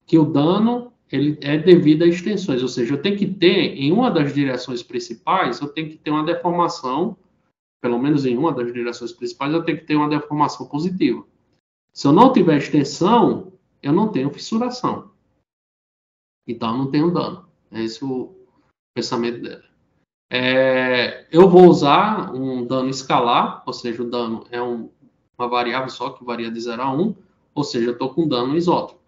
Speaker 2: Que o dano ele é devido a extensões, ou seja, eu tenho que ter, em uma das direções principais, eu tenho que ter uma deformação, pelo menos em uma das direções principais, eu tenho que ter uma deformação positiva. Se eu não tiver extensão, eu não tenho fissuração. Então, eu não tenho dano. É esse o pensamento dele. Eu vou usar um dano escalar, ou seja, o dano é uma variável só que varia de 0 a 1, ou seja, eu estou com dano isótropo.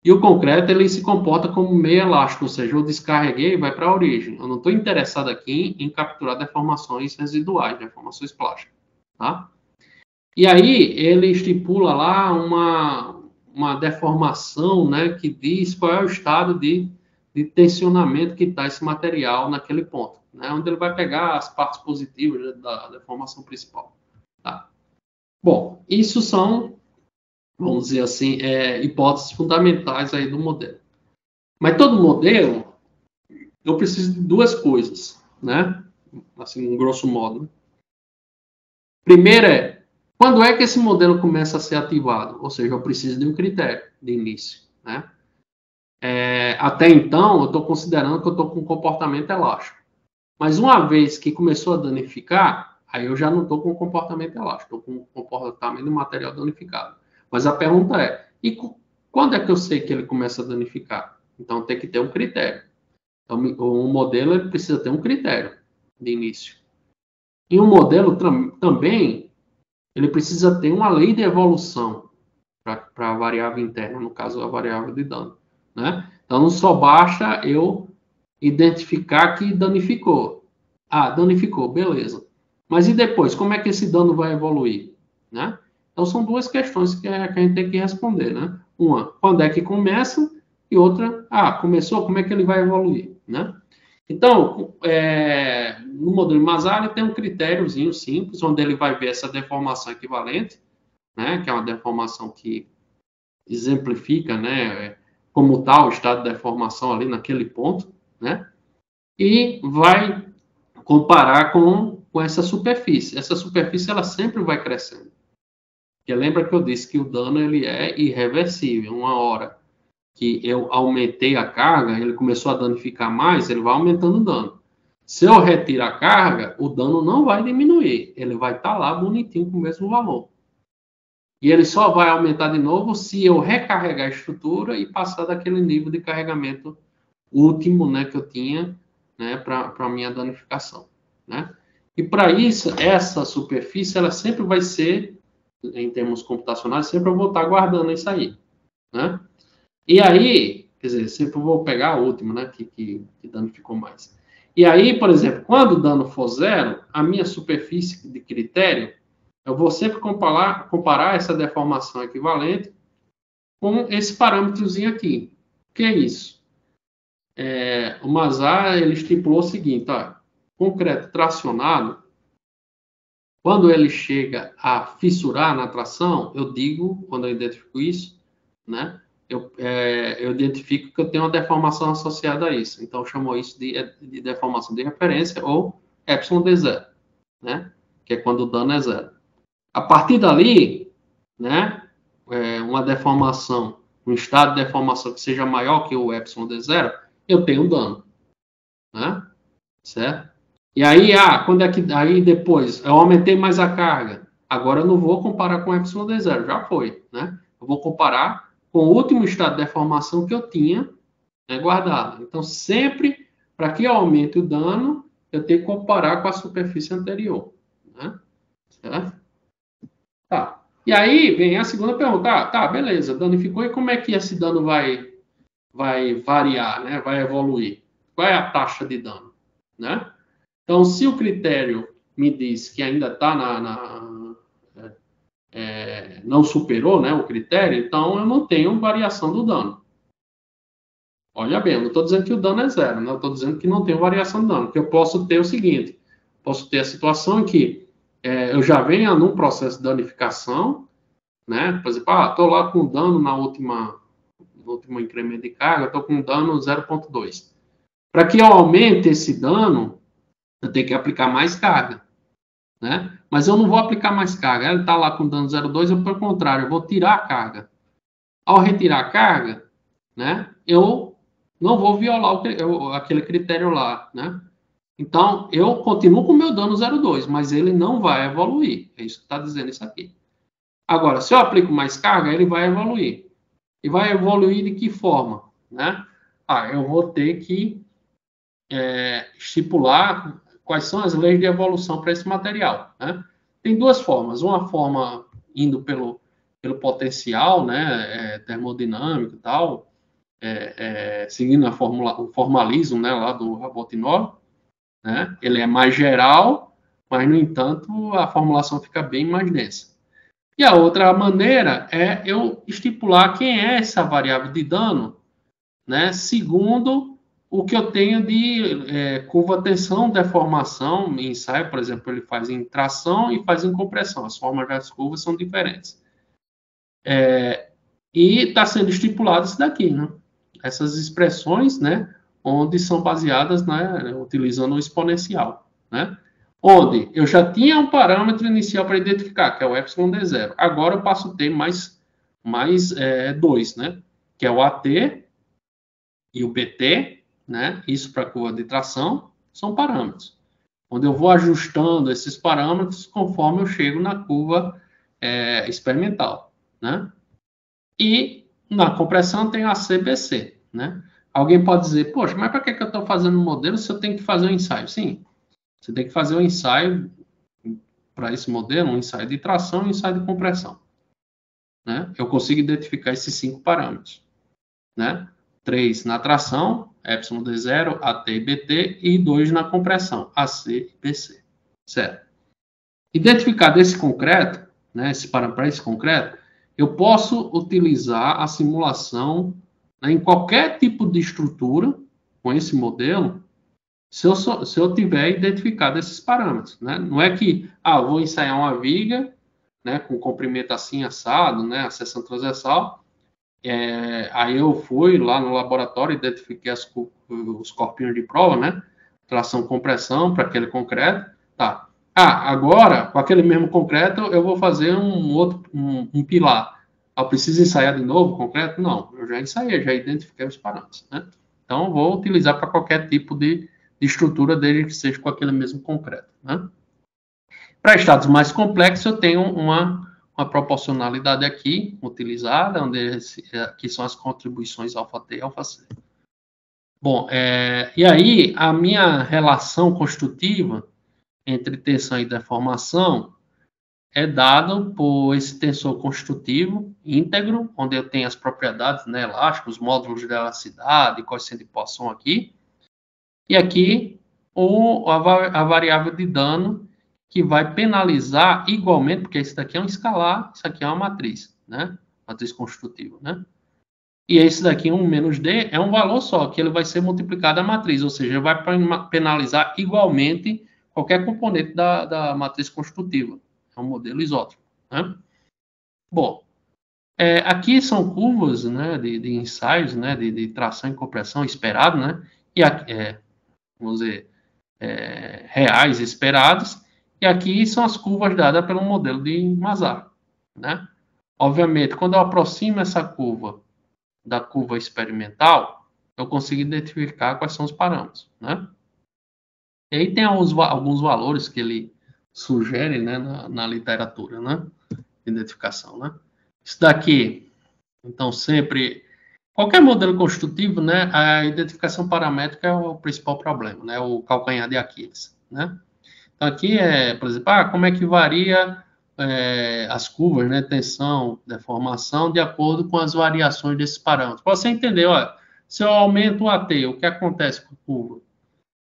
Speaker 2: E o concreto, ele se comporta como meio elástico, ou seja, eu descarreguei e vai para a origem. Eu não estou interessado aqui em capturar deformações residuais, deformações plásticas, tá? E aí, ele estipula lá uma deformação, né, que diz qual é o estado de tensionamento que está esse material naquele ponto, né, onde ele vai pegar as partes positivas da deformação principal, tá? Bom, isso são, vamos dizer assim, hipóteses fundamentais aí do modelo. Mas todo modelo, eu preciso de duas coisas, né? Assim, grosso modo. Né? Primeiro quando é que esse modelo começa a ser ativado? Ou seja, eu preciso de um critério de início, né? Até então, eu estou considerando que eu estou com um comportamento elástico. Mas uma vez que começou a danificar, aí eu já não estou com um comportamento elástico, estou com um comportamento do material danificado. Mas a pergunta e quando é que eu sei que ele começa a danificar? Então tem que ter um critério. Então, um modelo ele precisa ter um critério de início. E um modelo também, ele precisa ter uma lei de evolução para a variável interna, no caso, a variável de dano. Né? Então, não só basta eu identificar que danificou. Ah, danificou, beleza. Mas e depois, como é que esse dano vai evoluir? Né? Então, são duas questões que a gente tem que responder. Né? Uma, quando é que começa? E outra, começou, como é que ele vai evoluir? Né? Então, no modelo Mazar, tem um critériozinho simples, onde ele vai ver essa deformação equivalente, né, que é uma deformação que exemplifica, né, como está o estado de deformação ali naquele ponto, né, e vai comparar com essa superfície. Essa superfície, ela sempre vai crescendo. Porque lembra que eu disse que o dano ele é irreversível. Uma hora que eu aumentei a carga, ele começou a danificar mais, ele vai aumentando o dano. Se eu retirar a carga, o dano não vai diminuir. Ele vai estar lá bonitinho com o mesmo valor. E ele só vai aumentar de novo se eu recarregar a estrutura e passar daquele nível de carregamento último, né, que eu tinha, né, para a minha danificação, né? E para isso, essa superfície, ela sempre vai ser, em termos computacionais, sempre eu vou estar guardando isso aí, né? E aí, quer dizer, sempre eu vou pegar a última, né, que danificou mais. E aí, por exemplo, quando o dano for zero, a minha superfície de critério, eu vou sempre comparar essa deformação equivalente com esse parâmetrozinho aqui. O que é isso? O Mazar, ele estipulou o seguinte, concreto tracionado, quando ele chega a fissurar na tração, eu digo, quando eu identifico isso, né, eu identifico que eu tenho uma deformação associada a isso. Então, eu chamo isso de deformação de referência ou epsilon de zero, né, que é quando o dano é zero. A partir dali, né, uma deformação, um estado de deformação que seja maior que o epsilon de zero, eu tenho um dano, né, certo? E aí, quando é que aí depois eu aumentei mais a carga, agora eu não vou comparar com o epsilon de zero, já foi, né? Eu vou comparar com o último estado de deformação que eu tinha, né, guardado. Então, sempre para que eu aumente o dano, eu tenho que comparar com a superfície anterior, né? Certo? Tá. E aí vem a segunda pergunta. Tá, beleza, danificou, e como é que esse dano vai variar, né? Vai evoluir? Qual é a taxa de dano, né? Então, se o critério me diz que ainda está não superou, né, o critério, então eu não tenho variação do dano. Olha bem, eu não estou dizendo que o dano é zero, né? Eu estou dizendo que não tem variação do dano, porque eu posso ter o seguinte, posso ter a situação em que eu já venho num processo de danificação, né? Por exemplo, estou lá com dano no último incremento de carga, estou com dano 0,2. Para que eu aumente esse dano, eu tenho que aplicar mais carga, né? Mas eu não vou aplicar mais carga. Ele está lá com dano 0,2, eu, pelo contrário, eu vou tirar a carga. Ao retirar a carga, né, eu não vou violar aquele critério lá, né? Então, eu continuo com o meu dano 0,2, mas ele não vai evoluir. É isso que está dizendo isso aqui. Agora, se eu aplico mais carga, ele vai evoluir. E vai evoluir de que forma, né? Eu vou ter que estipular quais são as leis de evolução para esse material, né? Tem duas formas. Uma forma indo pelo potencial, né, termodinâmico e tal, seguindo o formalismo, né, lá do Rabotinoy, né? Ele é mais geral, mas, no entanto, a formulação fica bem mais densa. E a outra maneira é eu estipular quem é essa variável de dano, né, segundo o que eu tenho de curva tensão, deformação. Em ensaio, por exemplo, ele faz em tração e faz em compressão. As formas das curvas são diferentes. E está sendo estipulado isso daqui, né? Essas expressões, né, onde são baseadas, né, utilizando o exponencial, né? Onde eu já tinha um parâmetro inicial para identificar, que é o epsilon d0. Agora eu passo a ter mais dois, né? Que é o AT e o BT, né? Isso para a curva de tração, são parâmetros. Onde eu vou ajustando esses parâmetros conforme eu chego na curva experimental, né? E na compressão tem a CBC, né? Alguém pode dizer, poxa, mas para que eu estou fazendo um modelo se eu tenho que fazer um ensaio? Sim, você tem que fazer um ensaio para esse modelo, um ensaio de tração e um ensaio de compressão, né? Eu consigo identificar esses 5 parâmetros, né? 3 na tração, epsilon d0, AT e BT, e 2 na compressão, AC e BC, certo? Identificado esse concreto, né, para esse concreto, eu posso utilizar a simulação, né, em qualquer tipo de estrutura com esse modelo, se eu tiver identificado esses parâmetros, né? Não é que, vou ensaiar uma viga, né, com comprimento assim assado, né, a seção transversal, aí eu fui lá no laboratório, identifiquei os corpinhos de prova, né, tração, compressão para aquele concreto, tá? Agora, com aquele mesmo concreto, eu vou fazer um pilar. Eu preciso ensaiar de novo o concreto? Não, eu já ensaiei, já identifiquei os parâmetros, né? Então, vou utilizar para qualquer tipo de estrutura, desde que seja com aquele mesmo concreto, né? Para estados mais complexos, eu tenho uma proporcionalidade aqui utilizada, onde aqui são as contribuições alfa-T e alfa-C. Bom, e aí a minha relação construtiva entre tensão e deformação é dado por esse tensor construtivo íntegro, onde eu tenho as propriedades, né, elásticas, os módulos de elasticidade, coeficiente de Poisson aqui, e aqui a variável de dano, que vai penalizar igualmente, porque isso daqui é um escalar, isso aqui é uma matriz, né, matriz construtiva, né? E esse daqui, 1 menos D, é um valor só, que ele vai ser multiplicado a matriz, ou seja, vai penalizar igualmente qualquer componente da matriz construtiva. É um modelo isótropo, né? Bom, aqui são curvas, né, de ensaios, né, de tração e compressão esperado, né? E aqui, vamos dizer, reais esperados. E aqui são as curvas dadas pelo modelo de Mazar, né? Obviamente, quando eu aproximo essa curva da curva experimental, eu consigo identificar quais são os parâmetros, né? E aí tem alguns valores que ele sugere, né, na literatura, né? Identificação, né? Isso daqui, então, sempre... Qualquer modelo construtivo, né, a identificação paramétrica é o principal problema, né? O calcanhar de Aquiles, né? Então, aqui por exemplo, como é que varia as curvas, né, tensão, deformação, de acordo com as variações desses parâmetros. Para você entender, olha, se eu aumento o AT, o que acontece com a curva?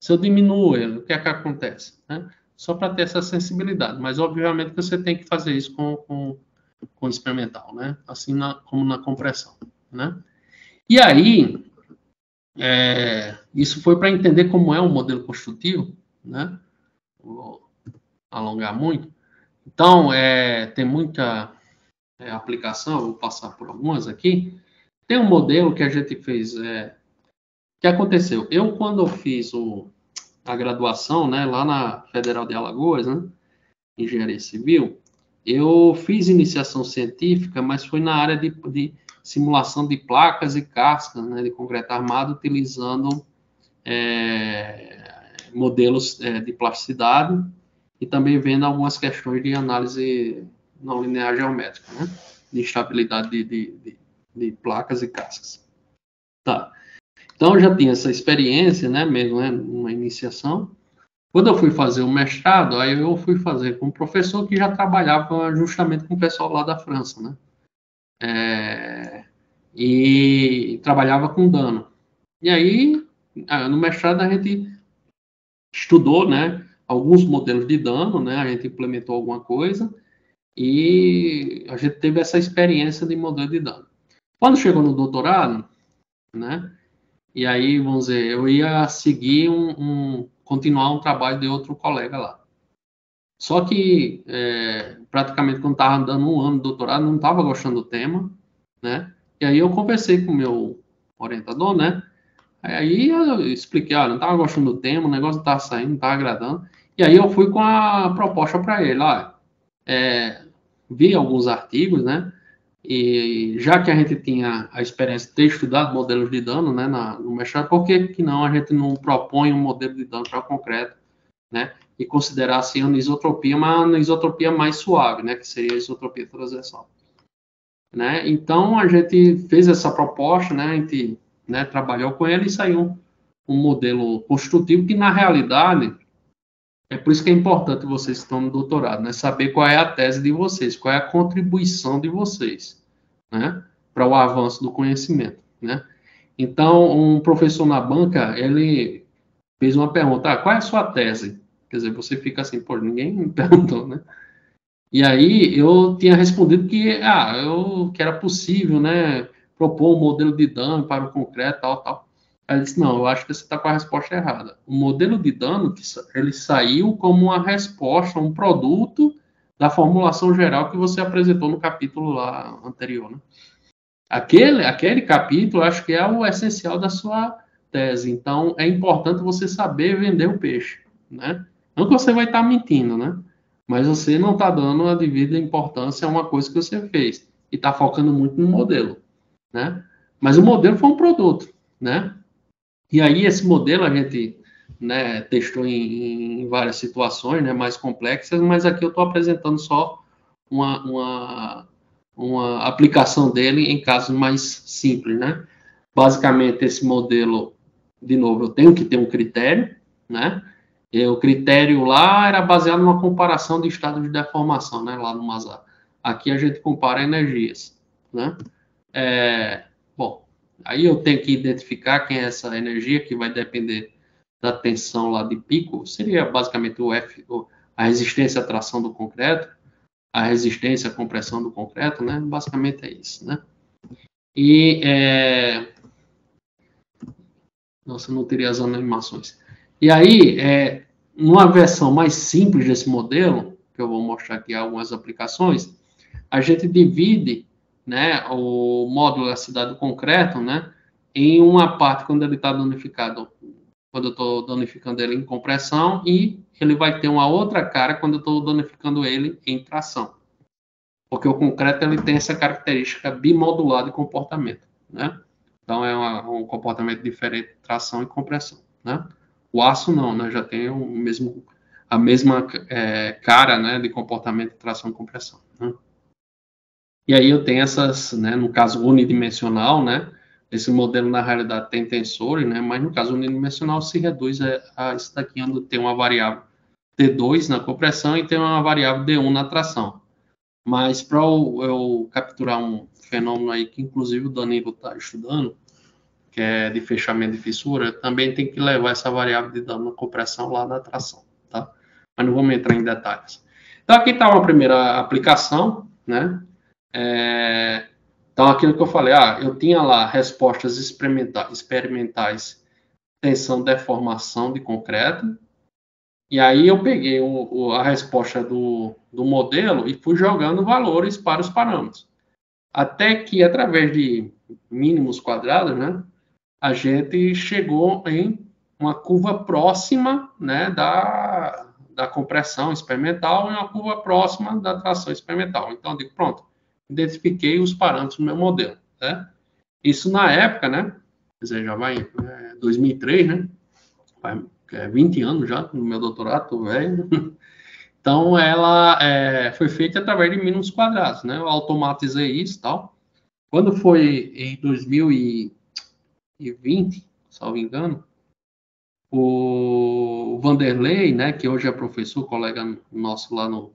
Speaker 2: Se eu diminuo ele, o que é que acontece? Né? Só para ter essa sensibilidade, mas obviamente que você tem que fazer isso com experimental, né? Assim como na compressão, né? E aí, isso foi para entender como é um modelo construtivo, né? Vou alongar muito. Então, tem muita aplicação, eu vou passar por algumas aqui. Tem um modelo que a gente fez, que aconteceu. Eu, quando eu fiz a graduação, né, lá na Federal de Alagoas, né, Engenharia Civil, eu fiz iniciação científica, mas foi na área de simulação de placas e cascas, né, de concreto armado, utilizando modelos de plasticidade, e também vendo algumas questões de análise não linear geométrica, né? De estabilidade de placas e cascas. Tá. Então, eu já tinha essa experiência, né, mesmo, né, uma iniciação. Quando eu fui fazer o mestrado, aí eu fui fazer com um professor que já trabalhava justamente com o pessoal lá da França, né? e trabalhava com dano. E aí, no mestrado, a gente estudou, né, alguns modelos de dano, né, a gente implementou alguma coisa e a gente teve essa experiência de modelo de dano. Quando chegou no doutorado, né, e aí, vamos dizer, eu ia seguir continuar um trabalho de outro colega lá. Só que, praticamente, quando estava dando um ano de doutorado, não estava gostando do tema, né? E aí eu conversei com o meu orientador, né? Aí eu expliquei, olha, não estava gostando do tema, o negócio não estava saindo, não estava agradando. E aí eu fui com a proposta para ele, olha, vi alguns artigos, né? E já que a gente tinha a experiência de ter estudado modelos de dano, né, no mestrado, por que não a gente não propõe um modelo de dano para concreto, né? E considerar assim a anisotropia, uma anisotropia mais suave, né? Que seria a isotropia transversal, né? Então a gente fez essa proposta, né? A gente, né, trabalhou com ele e saiu um modelo construtivo que na realidade é por isso que é importante vocês que estão no doutorado, né? Saber qual é a tese de vocês, qual é a contribuição de vocês, né? Para o avanço do conhecimento, né? Então, um professor na banca, ele fez uma pergunta, qual é a sua tese? Quer dizer, você fica assim, pô, ninguém me perguntou, né? E aí eu tinha respondido que era possível, né, propor um modelo de dano para o concreto, tal. Aí ele disse, não, eu acho que você está com a resposta errada. O modelo de dano, ele saiu como uma resposta, um produto da formulação geral que você apresentou no capítulo lá anterior, né? Aquele capítulo, acho que é o essencial da sua tese. Então, é importante você saber vender o peixe, né? Não que você vai estar mentindo, né? Mas você não está dando a devida importância a uma coisa que você fez. E está focando muito no modelo, né? Mas o modelo foi um produto, né? E aí, esse modelo a gente, né, testou em várias situações, né, mais complexas, mas aqui eu estou apresentando só uma aplicação dele em casos mais simples, né? Basicamente, esse modelo, de novo, eu tenho que ter um critério, né? E o critério lá era baseado numa comparação de estado de deformação, né? Lá no Mazar. Aqui a gente compara energias, né? Bom, aí eu tenho que identificar quem é essa energia, que vai depender da tensão lá de pico, seria basicamente a resistência à tração do concreto, a resistência à compressão do concreto, né? Basicamente é isso, né? E, nossa, não teria as animações. E aí, numa versão mais simples desse modelo, que eu vou mostrar aqui algumas aplicações, a gente divide, né, o módulo da cidade do concreto, né, em uma parte quando ele está danificado, quando eu estou danificando ele em compressão, e ele vai ter uma outra cara quando eu estou danificando ele em tração. Porque o concreto ele tem essa característica bimodular de comportamento, né? Então é um comportamento diferente de tração e compressão, né? O aço não, né? Já tem a mesma cara, né, de comportamento de tração e compressão, né? E aí eu tenho essas, né, no caso unidimensional, né? Esse modelo na realidade tem tensores, né? Mas no caso unidimensional se reduz a isso daqui, onde tem uma variável T2 na compressão e tem uma variável D1 na tração. Mas para eu capturar um fenômeno aí que inclusive o Danilo está estudando, que é de fechamento de fissura, também tem que levar essa variável de dano na compressão lá na tração, tá? Mas não vamos entrar em detalhes. Então aqui está uma primeira aplicação, né? Então aquilo que eu falei, eu tinha lá respostas experimentais, tensão, deformação de concreto, e aí eu peguei a resposta do modelo e fui jogando valores para os parâmetros. Até que, através de mínimos quadrados, né, a gente chegou em uma curva próxima, né, da compressão experimental e uma curva próxima da tração experimental. Então, eu digo, pronto, identifiquei os parâmetros do meu modelo, né? Isso na época, né, quer dizer, já vai em 2003, né, vai 20 anos já no meu doutorado, tô velho. Então, ela foi feita através de mínimos quadrados, né? Eu automatizei isso e tal. Quando foi em 2020, salvo engano, o Vanderlei, né, que hoje é professor, colega nosso lá na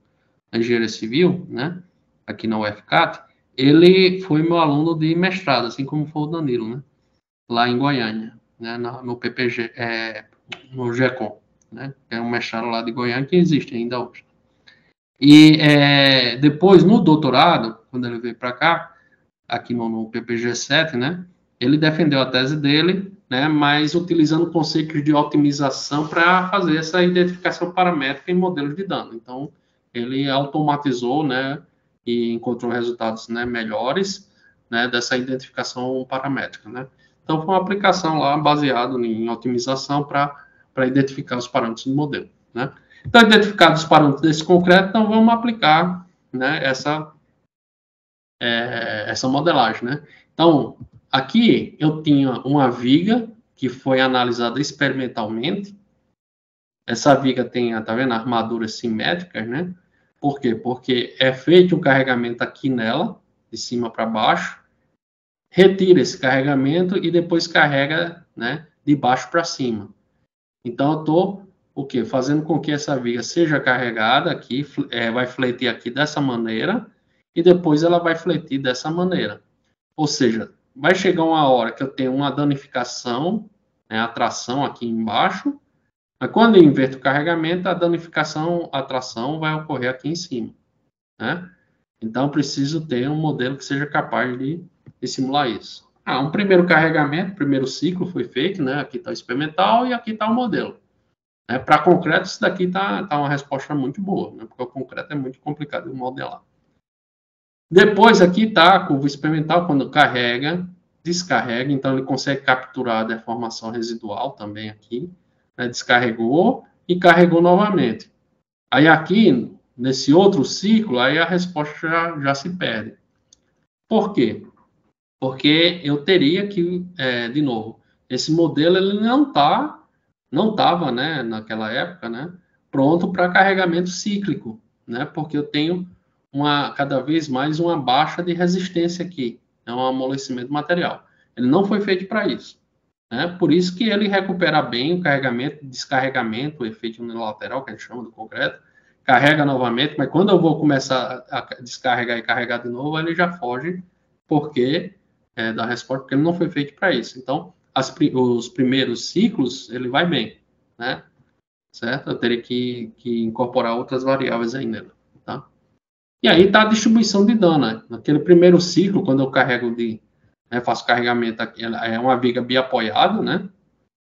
Speaker 2: Engenharia Civil, né, aqui na UFCAT, ele foi meu aluno de mestrado, assim como foi o Danilo, né? Lá em Goiânia, né? No PPG, no GECOM, né? É um mestrado lá de Goiânia que existe ainda hoje. E depois, no doutorado, quando ele veio para cá, aqui no PPG-7, né? Ele defendeu a tese dele, né? Mas utilizando conceitos de otimização para fazer essa identificação paramétrica em modelos de dano. Então, ele automatizou, né? E encontrou resultados, né, melhores, né? Dessa identificação paramétrica, né? Então, foi uma aplicação lá baseada em otimização para identificar os parâmetros do modelo, né? Então, identificados os parâmetros desse concreto, então vamos aplicar, né, essa modelagem, né? Então, aqui eu tinha uma viga que foi analisada experimentalmente. Essa viga tem, tá vendo, armaduras simétricas, né? Por quê? Porque é feito um carregamento aqui nela, de cima para baixo, retira esse carregamento e depois carrega, né, de baixo para cima. Então, eu estou, o quê? Fazendo com que essa viga seja carregada aqui, vai fletir aqui dessa maneira, e depois ela vai fletir dessa maneira. Ou seja, vai chegar uma hora que eu tenho uma danificação, né, a tração aqui embaixo, mas quando eu inverto o carregamento, a danificação, a tração vai ocorrer aqui em cima, né? Então, eu preciso ter um modelo que seja capaz de simular isso. Um primeiro carregamento, primeiro ciclo foi feito, né? Aqui está o experimental e aqui está o modelo. Para concreto, isso daqui tá uma resposta muito boa, né? Porque o concreto é muito complicado de modelar. Depois aqui está a curva experimental, quando carrega, descarrega, então ele consegue capturar a deformação residual também aqui, né? Descarregou e carregou novamente. Aí aqui, nesse outro ciclo, aí a resposta já se perde. Por quê? Porque eu teria que, de novo, esse modelo ele não estava, né, naquela época, né, pronto para carregamento cíclico, né, porque eu tenho cada vez mais uma baixa de resistência aqui, é um amolecimento do material. Ele não foi feito para isso, né, por isso que ele recupera bem o carregamento, descarregamento, o efeito unilateral, que a gente chama do concreto, carrega novamente, mas quando eu vou começar a descarregar e carregar de novo, ele já foge, porque da resposta, porque ele não foi feito para isso. Então, os primeiros ciclos, ele vai bem, né? Certo? Eu teria que incorporar outras variáveis aí nele, tá? E aí está a distribuição de dano, né? Naquele primeiro ciclo, quando eu carrego faço carregamento aqui, é uma viga biapoiada, né?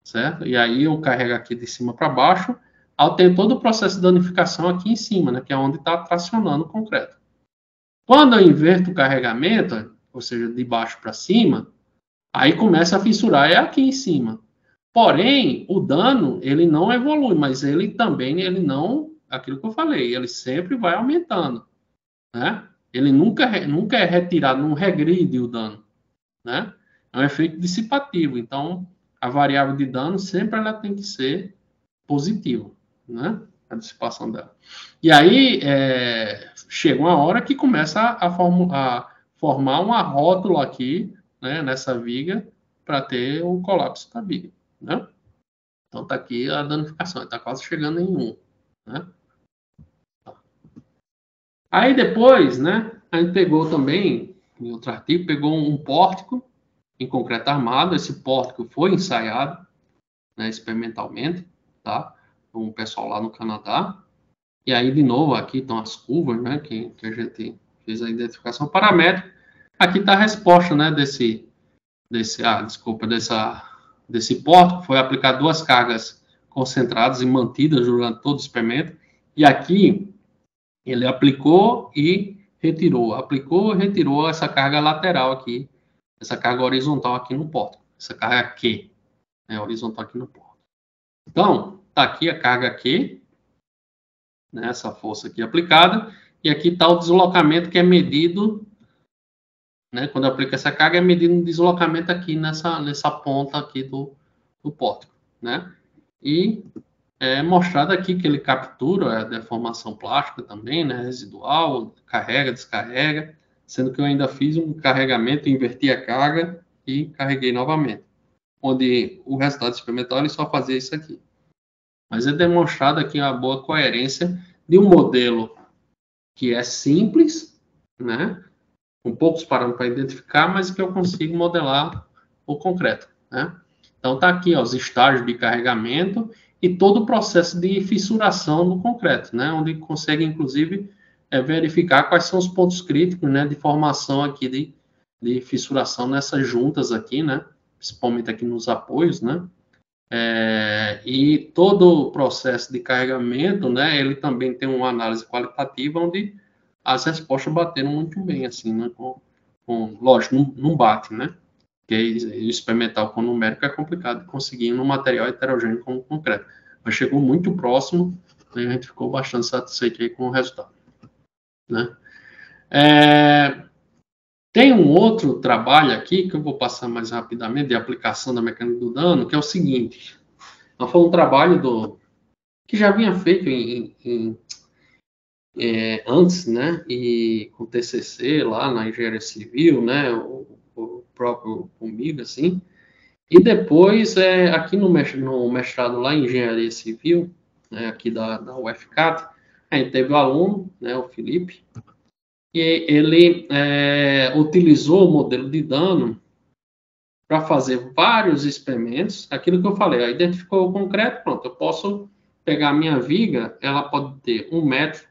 Speaker 2: Certo? E aí eu carrego aqui de cima para baixo, eu tenho todo o processo de danificação aqui em cima, né? Que é onde está tracionando o concreto. Quando eu inverto o carregamento, ou seja, de baixo para cima, aí começa a fissurar, é aqui em cima. Porém, o dano, ele não evolui, mas ele também, aquilo que eu falei, ele sempre vai aumentando, né? Ele nunca é retirado, não regride o dano, né? É um efeito dissipativo, então a variável de dano sempre ela tem que ser positiva, né? A dissipação dela. E aí, chega uma hora que começa a formar uma rótula aqui, né, nessa viga, para ter o colapso da viga, né? Então, está aqui a danificação, está quase chegando em 1, né? Aí, depois, né, a gente pegou também, em outro artigo, pegou um pórtico em concreto armado. Esse pórtico foi ensaiado, né, experimentalmente, tá? Com o pessoal lá no Canadá. E aí, de novo, aqui estão as curvas, né, que a gente fez a identificação paramétrica. Aqui está a resposta, né, desse pórtico. Foi aplicar 2 cargas concentradas e mantidas durante todo o experimento. E aqui, ele aplicou e retirou. Aplicou e retirou essa carga lateral aqui, essa carga horizontal aqui no pórtico. Essa carga Q, né, horizontal aqui no pórtico. Então, está aqui a carga Q, né, essa força aqui aplicada, e aqui está o deslocamento que é medido, né, quando eu aplico essa carga, é medido um deslocamento aqui nessa ponta aqui do pórtico, né, e é mostrado aqui que ele captura a deformação plástica também, né, residual, carrega, descarrega, sendo que eu ainda fiz um carregamento, inverti a carga e carreguei novamente, onde o resultado experimental ele só fazia isso aqui. Mas é demonstrado aqui uma boa coerência de um modelo que é simples, né? com poucos parâmetros para identificar, mas que eu consigo modelar o concreto, né? Então, está aqui ó, os estágios de carregamento e todo o processo de fissuração do concreto, né? Onde consegue, inclusive, verificar quais são os pontos críticos, né? De formação aqui de fissuração nessas juntas aqui, né? Principalmente aqui nos apoios, né? E todo o processo de carregamento, né? Ele também tem uma análise qualitativa onde as respostas bateram muito bem, assim, né? Lógico, não bate, né? Porque experimental com numérico é complicado de conseguir no material heterogêneo como concreto. Mas chegou muito próximo e a gente ficou bastante satisfeito aí com o resultado, né? Tem um outro trabalho aqui que eu vou passar mais rapidamente de aplicação da mecânica do dano, que é o seguinte. Então, foi um trabalho que já vinha feito antes, né? E com TCC lá na engenharia civil, né? O próprio comigo, assim. E depois, aqui no mestrado lá em engenharia civil, né, aqui da UFCAT, a gente teve um aluno, né, o Felipe, e ele utilizou o modelo de dano para fazer vários experimentos. Aquilo que eu falei, identificou o concreto, pronto, eu posso pegar a minha viga, ela pode ter 1 metro,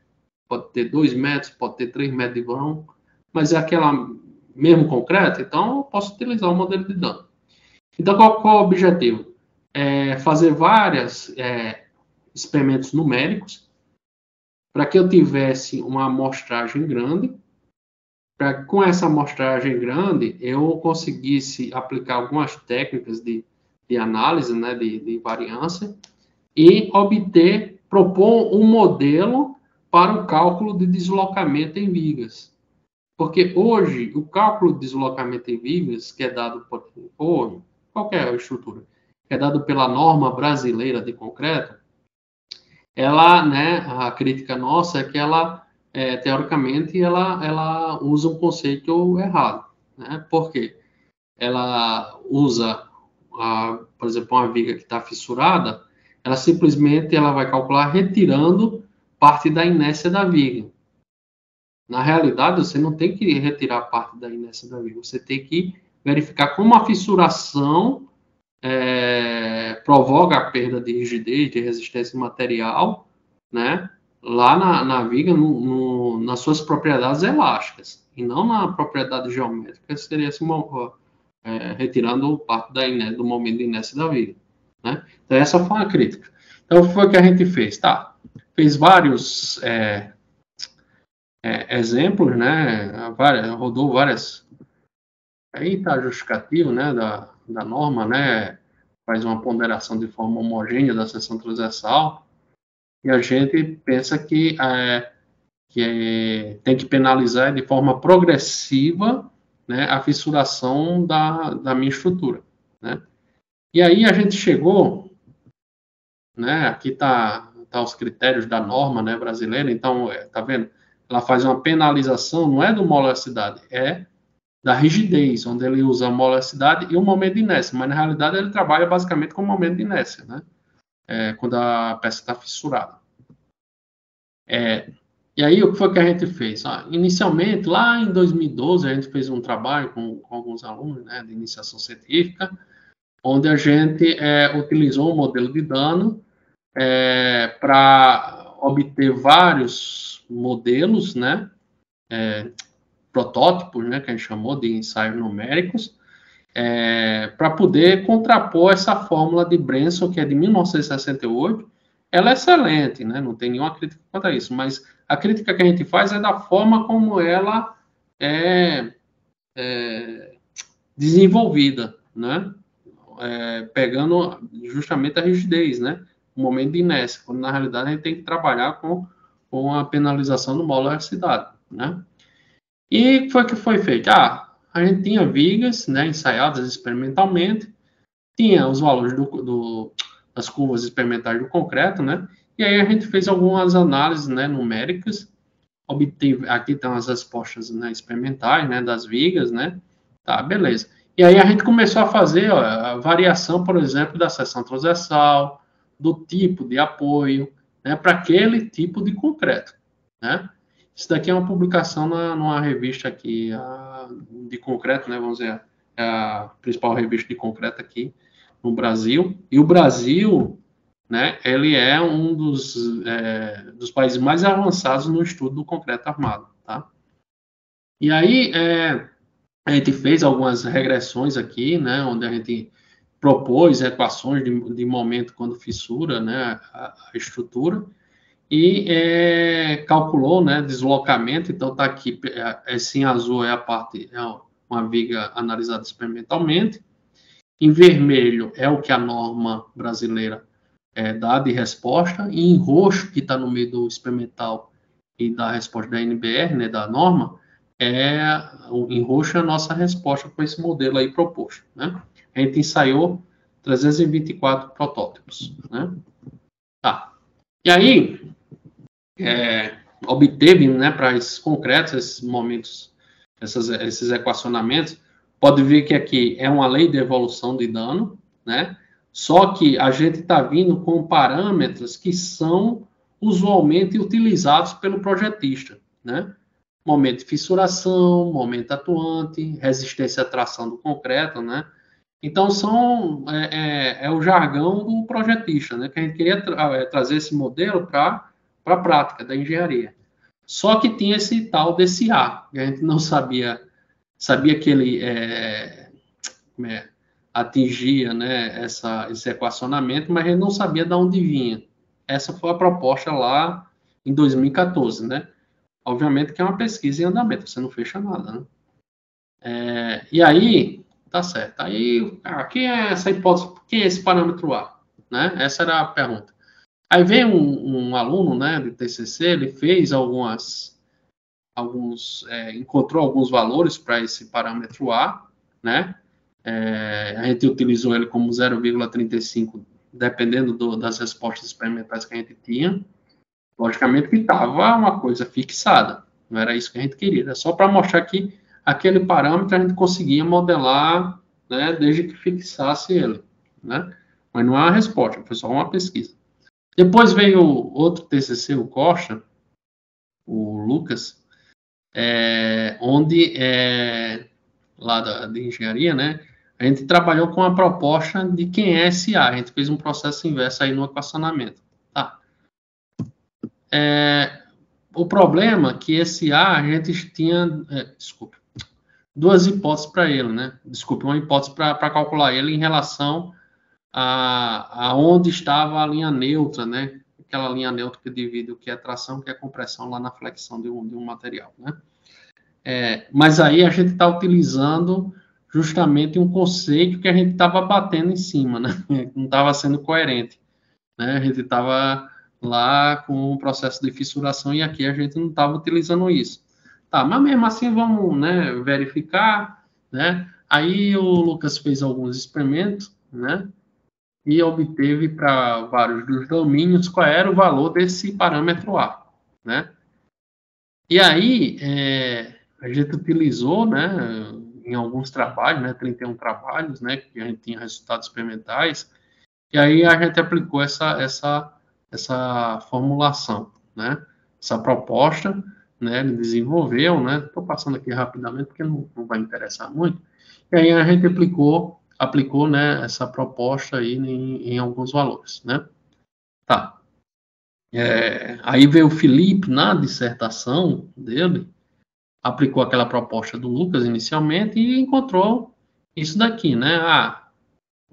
Speaker 2: pode ter 2 metros, pode ter 3 metros de vão, mas é aquela mesmo concreto, então eu posso utilizar o modelo de dano. Então, qual é o objetivo? Fazer vários experimentos numéricos para que eu tivesse uma amostragem grande, para que com essa amostragem grande eu conseguisse aplicar algumas técnicas de análise, né, de variância, e propor um modelo para o cálculo de deslocamento em vigas. Porque hoje, o cálculo de deslocamento em vigas, que é dado por qualquer estrutura, que é dado pela norma brasileira de concreto, ela, né, a crítica nossa é que ela, teoricamente, ela usa um conceito errado, né? Por quê? Ela usa, por exemplo, uma viga que está fissurada, ela simplesmente vai calcular retirando parte da inércia da viga. Na realidade, você não tem que retirar parte da inércia da viga, você tem que verificar como a fissuração provoca a perda de rigidez, de resistência material, né, lá na viga, nas suas propriedades elásticas, e não na propriedade geométrica, que seria assim, retirando parte do momento de inércia da viga, né? Então, essa foi a crítica. Então, foi o que a gente fez, tá? Fez vários exemplos, né? Rodou várias. Aí está justificativo, né? Da norma, né? Faz uma ponderação de forma homogênea da seção transversal, e a gente pensa que tem que penalizar de forma progressiva, né, a fissuração da minha estrutura, né? E aí a gente chegou, né? Aqui tá os critérios da norma, né, brasileira. Então, tá vendo? Ela faz uma penalização, não é do morosidade, é da rigidez, onde ele usa a morosidade e o momento de inércia, mas na realidade ele trabalha basicamente com o momento de inércia, né? Quando a peça está fissurada. E aí, o que foi que a gente fez? Inicialmente, lá em 2012, a gente fez um trabalho com alguns alunos, né, de iniciação científica, onde a gente utilizou um modelo de dano para obter vários modelos, né, protótipos, né, que a gente chamou de ensaios numéricos, para poder contrapor essa fórmula de Brenson, que é de 1968. Ela é excelente, né, não tem nenhuma crítica quanto a isso, mas a crítica que a gente faz é da forma como ela é desenvolvida, né, pegando justamente a rigidez, né, o momento de inércia, quando na realidade a gente tem que trabalhar com a penalização do morosidade, né. E o que foi que foi feito? A gente tinha vigas, né, ensaiadas experimentalmente, tinha os valores das curvas experimentais do concreto, né, e aí a gente fez algumas análises, né, numéricas, aqui estão as respostas, né, experimentais, né, das vigas, né, tá, beleza. E aí a gente começou a fazer a variação, por exemplo, da seção transversal, do tipo de apoio, né, para aquele tipo de concreto, né. Isso daqui é uma publicação numa revista aqui de concreto, né? Vamos dizer, a principal revista de concreto aqui no Brasil. E o Brasil, né? Ele é um dos países mais avançados no estudo do concreto armado, tá? E aí a gente fez algumas regressões aqui, né? Onde a gente propôs equações de momento quando fissura, né? A estrutura. E calculou, né, deslocamento. Então está aqui, esse em azul é uma viga analisada experimentalmente, em vermelho é o que a norma brasileira dá de resposta, e em roxo, que está no meio do experimental e da resposta da NBR, né, da norma, em roxo é a nossa resposta com esse modelo aí proposto, né? A gente ensaiou 324 protótipos, né? Tá. E aí obteve, né, para esses concretos, esses momentos, esses equacionamentos, pode ver que aqui é uma lei de evolução de dano, né? Só que a gente está vindo com parâmetros que são usualmente utilizados pelo projetista, né? Momento de fissuração, momento atuante, resistência à tração do concreto, né? Então, é o jargão do projetista, né? Que a gente queria trazer esse modelo para a prática da engenharia. Só que tinha esse tal desse A, que a gente não sabia que ele atingia, né, esse equacionamento, mas a gente não sabia de onde vinha. Essa foi a proposta lá em 2014, né? Obviamente que é uma pesquisa em andamento, você não fecha nada, né? E aí, tá certo. Aí, quem é essa hipótese, quem é esse parâmetro A? Né? Essa era a pergunta. Aí veio um aluno, né, de TCC, ele fez encontrou alguns valores para esse parâmetro A, né? A gente utilizou ele como 0,35, dependendo das respostas experimentais que a gente tinha. Logicamente que estava uma coisa fixada, não era isso que a gente queria, era só para mostrar que aquele parâmetro a gente conseguia modelar, né, desde que fixasse ele, né? Mas não é uma resposta, foi só uma pesquisa. Depois veio outro TCC, o Costa, o Lucas, onde, lá de engenharia, né, a gente trabalhou com a proposta de quem é esse A. A gente fez um processo inverso aí no equacionamento. Tá. O problema é que esse A, a gente tinha, duas hipóteses para ele, né? Uma hipótese para calcular ele em relação a onde estava a linha neutra, né? Aquela linha neutra que divide o que é tração, o que é compressão lá na flexão de um material, né? Mas aí a gente está utilizando justamente um conceito que a gente estava batendo em cima, né? Não estava sendo coerente, né? A gente estava lá com um processo de fissuração e aqui a gente não estava utilizando isso. Tá, mas mesmo assim vamos, né, verificar, né? Aí o Lucas fez alguns experimentos, né? E obteve para vários dos domínios qual era o valor desse parâmetro A, né? E aí a gente utilizou, né, em alguns trabalhos, né, 31 trabalhos, né, que a gente tinha resultados experimentais, e aí a gente aplicou essa formulação, né, essa proposta, né, ele desenvolveu, né, estou passando aqui rapidamente porque não vai interessar muito, e aí a gente aplicou, né, essa proposta aí em alguns valores, né. Tá. Aí veio o Felipe, na dissertação dele, aplicou aquela proposta do Lucas inicialmente e encontrou isso daqui, né? A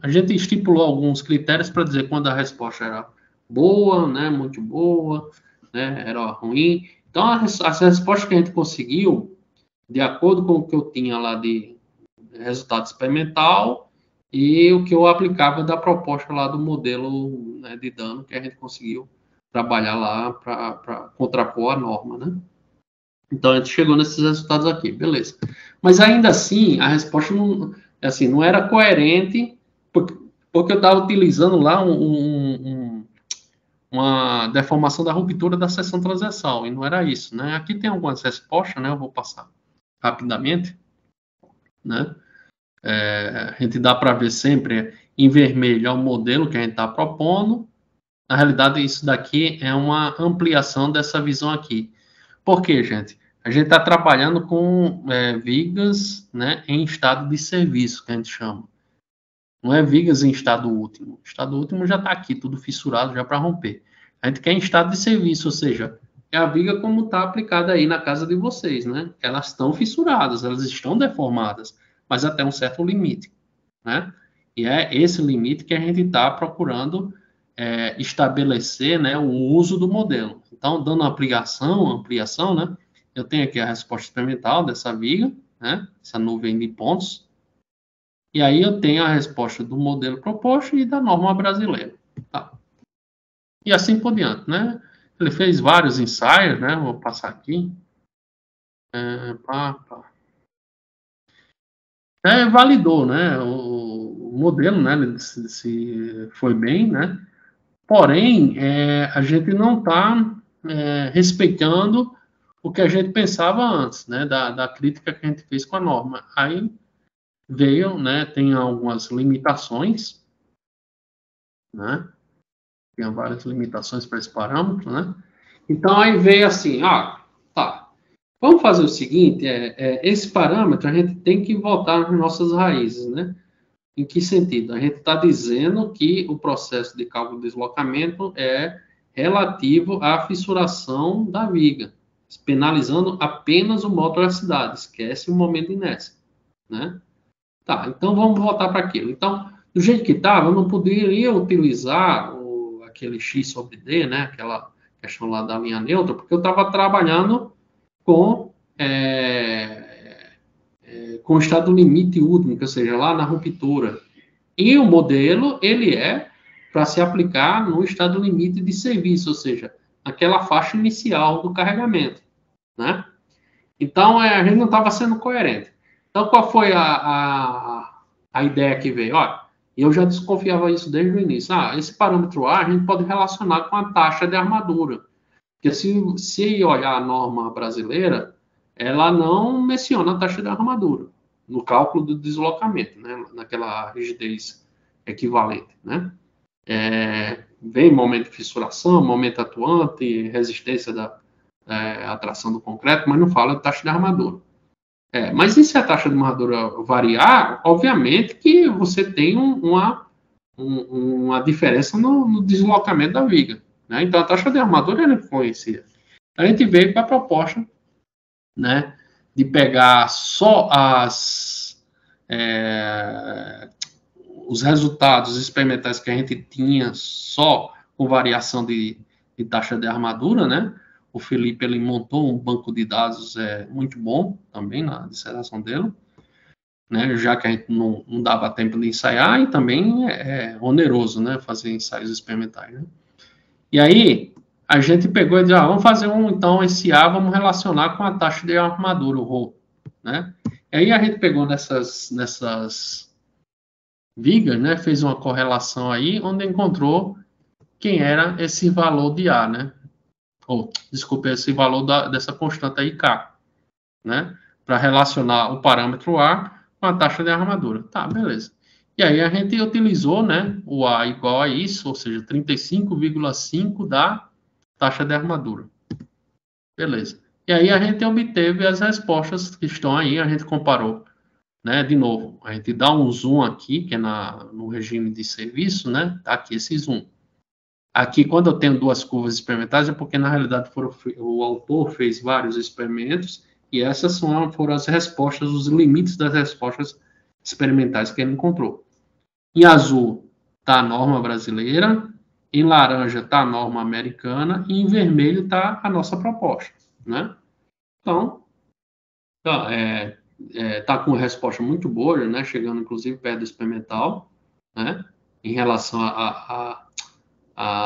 Speaker 2: gente estipulou alguns critérios para dizer quando a resposta era boa, né, muito boa, né, era ruim. Então, as respostas que a gente conseguiu, de acordo com o que eu tinha lá de resultado experimental e o que eu aplicava da proposta lá do modelo, né, de dano que a gente conseguiu trabalhar lá para contrapor a norma, né? Então, a gente chegou nesses resultados aqui, beleza. Mas, ainda assim, a resposta não era coerente, porque eu estava utilizando lá uma deformação da ruptura da seção transversal, e não era isso, né? Aqui tem algumas respostas, né? Eu vou passar rapidamente, né? A gente dá para ver sempre em vermelho é o modelo que a gente está propondo. Na realidade, isso daqui é uma ampliação dessa visão aqui. Por quê, gente? A gente está trabalhando com vigas, né, em estado de serviço, que a gente chama. Não é vigas em estado último. O estado último já está aqui, tudo fissurado já para romper. A gente quer em estado de serviço, ou seja, é a viga como está aplicada aí na casa de vocês, né? Elas estão fissuradas, elas estão deformadas, mas até um certo limite, né? E é esse limite que a gente está procurando estabelecer, né, o uso do modelo. Então, dando ampliação, né? Eu tenho aqui a resposta experimental dessa viga, né? Essa nuvem de pontos. E aí eu tenho a resposta do modelo proposto e da norma brasileira. Tá? E assim por diante, né? Ele fez vários ensaios, né? Vou passar aqui. Validou, né? O modelo, né? Se foi bem, né? Porém, a gente não está respeitando o que a gente pensava antes, né? Da crítica que a gente fez com a norma. Aí veio, né? Tem algumas limitações, né? Tem várias limitações para esse parâmetro, né? Então, aí veio assim, tá, vamos fazer o seguinte, esse parâmetro a gente tem que voltar nas nossas raízes, né? Em que sentido? A gente está dizendo que o processo de cálculo de deslocamento é relativo à fissuração da viga, penalizando apenas o modo elasticidade, esquece o momento de inércia, né? Tá, então vamos voltar para aquilo. Então, do jeito que estava, eu não poderia utilizar aquele x sobre d, né? Aquela questão lá da linha neutra, porque eu estava trabalhando com o estado limite último, ou seja, lá na ruptura. E o modelo, ele é para se aplicar no estado limite de serviço, ou seja, naquela faixa inicial do carregamento, né? Então, a gente não estava sendo coerente. Então, qual foi a ideia que veio? Olha, eu já desconfiava isso desde o início. Esse parâmetro A a gente pode relacionar com a taxa de armadura. Porque se olhar a norma brasileira, ela não menciona a taxa de armadura no cálculo do deslocamento, né? Naquela rigidez equivalente, né? Vem momento de fissuração, momento atuante, resistência da atração do concreto, mas não fala de taxa de armadura. Mas e se a taxa de armadura variar, obviamente que você tem uma diferença no deslocamento da viga, né? Então a taxa de armadura ela influencia. A gente veio para a proposta, né, de pegar só os resultados experimentais que a gente tinha só com variação de taxa de armadura, né? O Felipe ele montou um banco de dados muito bom também na dissertação dele, né? Já que a gente não dava tempo de ensaiar e também é oneroso, né? Fazer ensaios experimentais, né? E aí a gente pegou e disse, vamos fazer então esse A, vamos relacionar com a taxa de armadura, o ρ, né? E aí a gente pegou nessas vigas, né? Fez uma correlação aí, onde encontrou quem era esse valor de A, né? Desculpe, esse valor dessa constante aí, K, né? Para relacionar o parâmetro A com a taxa de armadura. Tá, beleza. E aí a gente utilizou, né, o A igual a isso, ou seja, 35,5 da taxa de armadura. Beleza. E aí a gente obteve as respostas que estão aí, a gente comparou, né, de novo. A gente dá um zoom aqui, que é no regime de serviço, né? Tá aqui esse zoom. Aqui, quando eu tenho duas curvas experimentais, é porque, na realidade, o autor fez vários experimentos e essas foram as respostas, os limites das respostas experimentais que ele encontrou. Em azul está a norma brasileira, em laranja está a norma americana e em vermelho está a nossa proposta, né? Então, tá com resposta muito boa, né? Chegando, inclusive, perto do experimental, né? Em relação a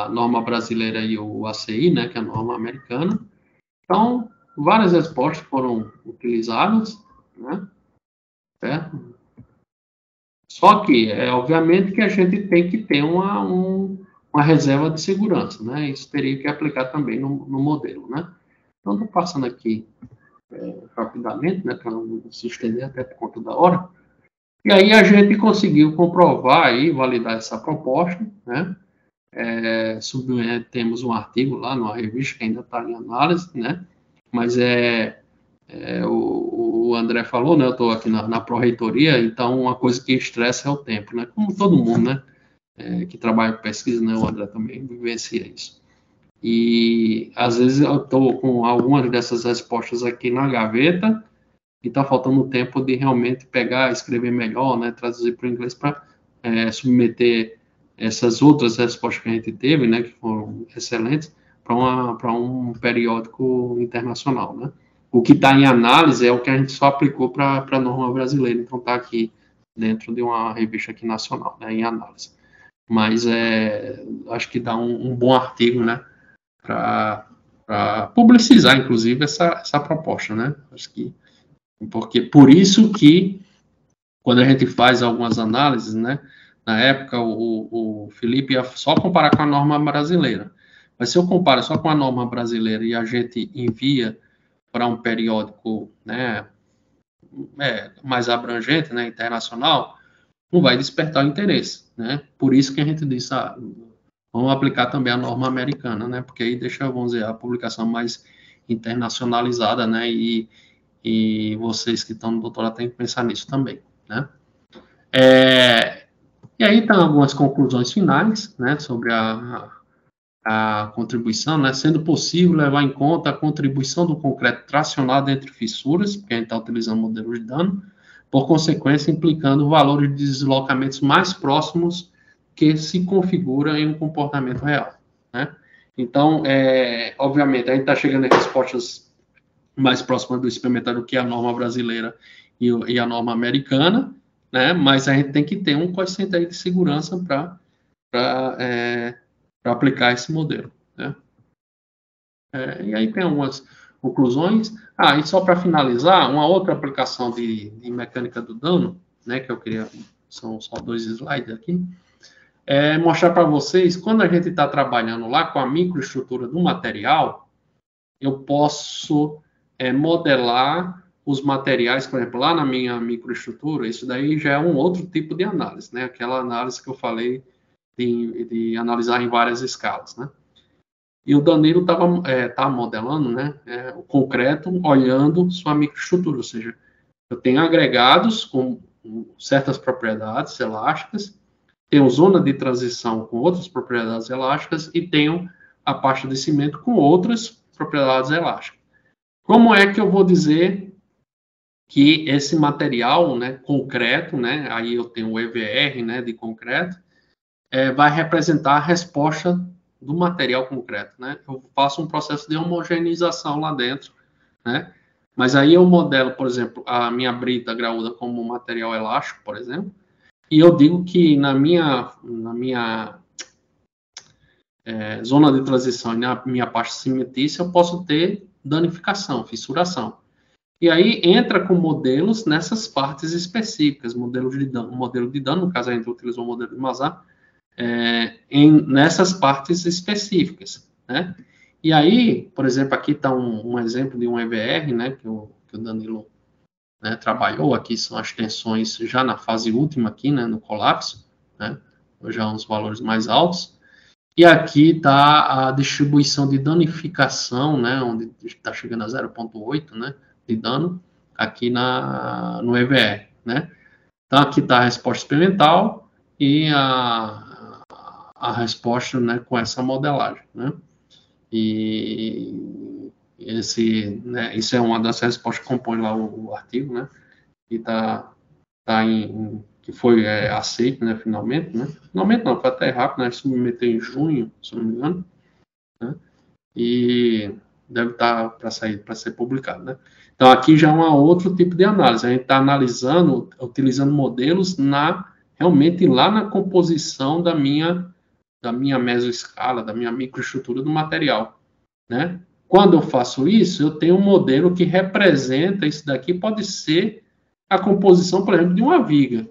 Speaker 2: norma brasileira e o ACI, né, que é a norma americana. Então, várias respostas foram utilizadas, né, certo? Só que, obviamente, que a gente tem que ter uma reserva de segurança, né, isso teria que aplicar também no modelo, né. Então, estou passando aqui rapidamente, né, para não se estender até por conta da hora. E aí a gente conseguiu comprovar e validar essa proposta, né. Temos um artigo lá numa revista que ainda está em análise, né? mas o André falou, né? Eu estou aqui na pró-reitoria, então uma coisa que estressa é o tempo, né? Como todo mundo, né? Que trabalha com pesquisa, né? O André também vivencia isso. E às vezes eu estou com algumas dessas respostas aqui na gaveta e está faltando tempo de realmente pegar, escrever melhor, né? Traduzir para o inglês para submeter essas outras respostas que a gente teve, né? Que foram excelentes, para um periódico internacional, né? O que está em análise é o que a gente só aplicou para a norma brasileira, então está aqui dentro de uma revista aqui nacional, né, em análise. Mas acho que dá um bom artigo, né, para publicizar, inclusive, essa proposta, né? Acho que porque por isso que quando a gente faz algumas análises, né, na época o Felipe ia só comparar com a norma brasileira. Mas se eu comparo só com a norma brasileira e a gente envia para um periódico, né, mais abrangente, né, internacional, não vai despertar o interesse, né? Por isso que a gente disse, vamos aplicar também a norma americana, né? Porque aí deixa, vamos dizer, a publicação mais internacionalizada, né? E vocês que estão no doutorado têm que pensar nisso também, né? E aí estão algumas conclusões finais, né? Sobre a contribuição, né, sendo possível levar em conta a contribuição do concreto tracionado entre fissuras, porque a gente está utilizando modelo de dano, por consequência, implicando valores de deslocamentos mais próximos que se configura em um comportamento real, né? Então, obviamente, a gente está chegando a respostas mais próximas do experimental do que a norma brasileira e a norma americana, né? Mas a gente tem que ter um coeficiente aí de segurança para aplicar esse modelo, né? E aí tem algumas conclusões. E só para finalizar, uma outra aplicação de mecânica do dano, né, que eu queria, são só 2 slides aqui, mostrar para vocês, quando a gente está trabalhando lá com a microestrutura do material, eu posso modelar os materiais, por exemplo, lá na minha microestrutura, isso daí já é um outro tipo de análise, né? Aquela análise que eu falei de analisar em várias escalas, né? E o Danilo tá modelando, né, o concreto olhando sua microestrutura, ou seja, eu tenho agregados com certas propriedades elásticas, tenho zona de transição com outras propriedades elásticas e tenho a pasta de cimento com outras propriedades elásticas. Como é que eu vou dizer que esse material, né, concreto, né, aí eu tenho o EVR, né, de concreto, vai representar a resposta do material concreto, né? Eu faço um processo de homogeneização lá dentro, né? Mas aí eu modelo, por exemplo, a minha brita graúda como material elástico, por exemplo, e eu digo que na minha zona de transição e na minha pasta cimentícia eu posso ter danificação, fissuração. E aí entra com modelos nessas partes específicas, modelo de dano, no caso a gente utilizou o modelo de Mazar, nessas partes específicas, né? E aí, por exemplo, aqui está um exemplo de um EVR, né, que o Danilo, né, trabalhou. Aqui são as tensões já na fase última aqui, né, no colapso, né, já uns valores mais altos. E aqui está a distribuição de danificação, né, onde está chegando a 0,8, né, de dano, aqui no EVR, né. Então, aqui está a resposta experimental e a resposta, né, com essa modelagem, né? E isso é uma das respostas que compõe lá o artigo, né? E que foi aceito, né, finalmente, né? Finalmente não, foi até rápido, né? Submeteu em junho, se não me engano, né? E deve estar para ser publicado, né? Então, aqui já é um outro tipo de análise. A gente está analisando, utilizando modelos realmente lá na composição da minha mesoescala, da minha microestrutura do material, né? Quando eu faço isso, eu tenho um modelo que representa isso daqui, pode ser a composição, por exemplo, de uma viga.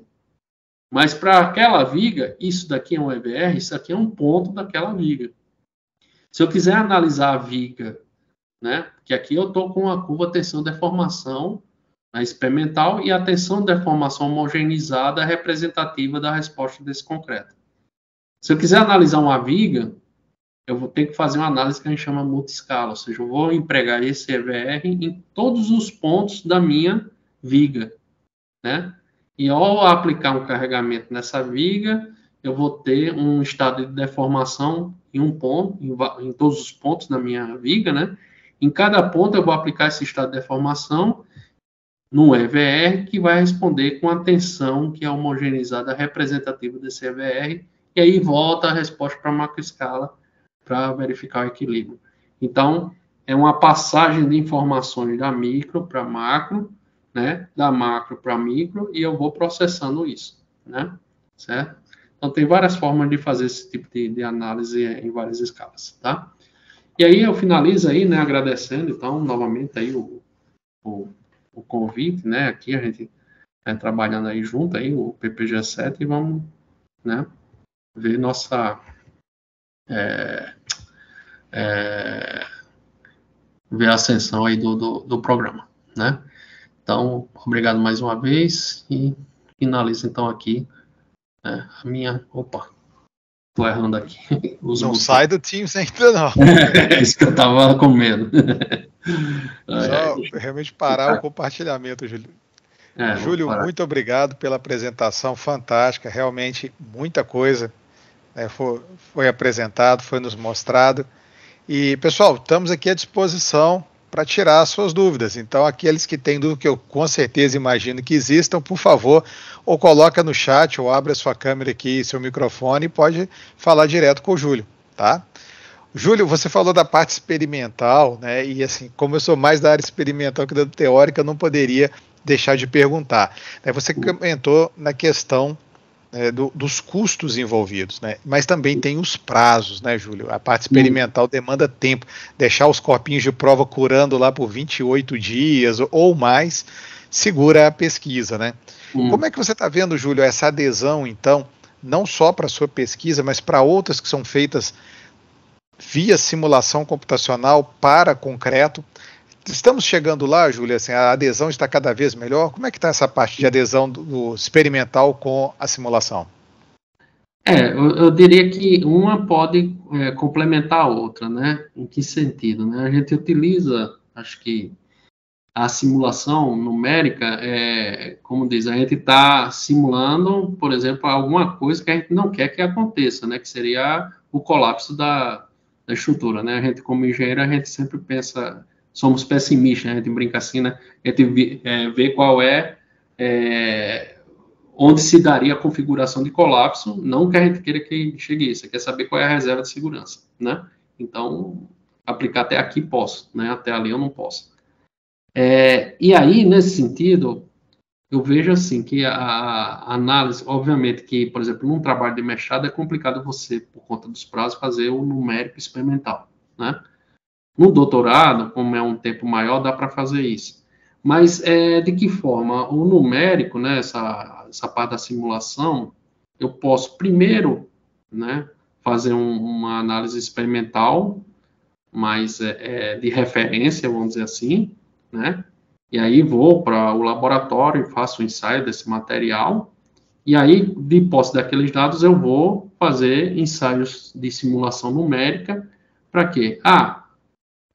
Speaker 2: Mas para aquela viga, isso daqui é um EVR, isso aqui é um ponto daquela viga. Se eu quiser analisar a viga, né? Que aqui eu estou com a curva tensão-deformação, né, experimental, e a tensão-deformação homogeneizada representativa da resposta desse concreto. Se eu quiser analisar uma viga, eu vou ter que fazer uma análise que a gente chama multiscala, ou seja, eu vou empregar esse EVR em todos os pontos da minha viga, né? E ao aplicar um carregamento nessa viga, eu vou ter um estado de deformação em um ponto, em todos os pontos da minha viga, né? Em cada ponto eu vou aplicar esse estado de deformação no EVR, que vai responder com a tensão que é homogeneizada representativa desse EVR, e aí volta a resposta para a macroescala para verificar o equilíbrio. Então, é uma passagem de informações da micro para macro, né? Da macro para micro, e eu vou processando isso, né? Certo? Então, tem várias formas de fazer esse tipo de análise em várias escalas, tá? E aí eu finalizo aí, né, agradecendo, então, novamente aí o convite, né, aqui a gente trabalhando aí junto, aí, o PPG7, e vamos, né, ver nossa... ver a ascensão aí do programa, né? Então, obrigado mais uma vez e finalizo então aqui a minha... Opa, tô errando aqui.
Speaker 1: Não sai do Teams ainda não.
Speaker 2: É isso que eu tava com medo.
Speaker 1: Só realmente parar o compartilhamento, Júlio. Júlio, muito obrigado pela apresentação fantástica, realmente muita coisa foi apresentado, foi nos mostrado. E, pessoal, estamos aqui à disposição para tirar as suas dúvidas. Então, aqueles que têm dúvida, que eu com certeza imagino que existam, por favor, ou coloca no chat, ou abre a sua câmera aqui, seu microfone, e pode falar direto com o Júlio, tá? Júlio, você falou da parte experimental, né? E assim, como eu sou mais da área experimental que da teórica, eu não poderia deixar de perguntar. Você comentou na questão dos custos envolvidos, né? Mas também tem os prazos, né, Júlio? A parte experimental demanda tempo. Deixar os corpinhos de prova curando lá por 28 dias ou mais segura a pesquisa, né? Como é que você está vendo, Júlio, essa adesão, então, não só para a sua pesquisa, mas para outras que são feitas via simulação computacional para concreto? Estamos chegando lá, Júlia, assim, a adesão está cada vez melhor? Como é que está essa parte de adesão do experimental com a simulação?
Speaker 2: Eu diria que uma pode complementar a outra, né? Em que sentido, né? A gente utiliza, acho que a simulação numérica, como diz, a gente está simulando, por exemplo, alguma coisa que a gente não quer que aconteça, né? Que seria o colapso da estrutura, né? A gente, como engenheiro, a gente sempre pensa... Somos pessimistas, né? A gente brinca assim, né? A gente vê qual onde se daria a configuração de colapso, não que a gente queira que chegue isso, quer saber qual é a reserva de segurança, né? Então, aplicar até aqui posso, né? Até ali eu não posso. E aí, nesse sentido, eu vejo assim que a análise, obviamente que, por exemplo, num trabalho de mestrado é complicado você, por conta dos prazos, fazer o numérico experimental, né? No doutorado, como é um tempo maior, dá para fazer isso. Mas de que forma? O numérico, né, essa parte da simulação, eu posso primeiro, né, fazer uma análise experimental, mas de referência, vamos dizer assim, né? E aí vou para o laboratório e faço o ensaio desse material. E aí, de posse daqueles dados, eu vou fazer ensaios de simulação numérica. Para quê?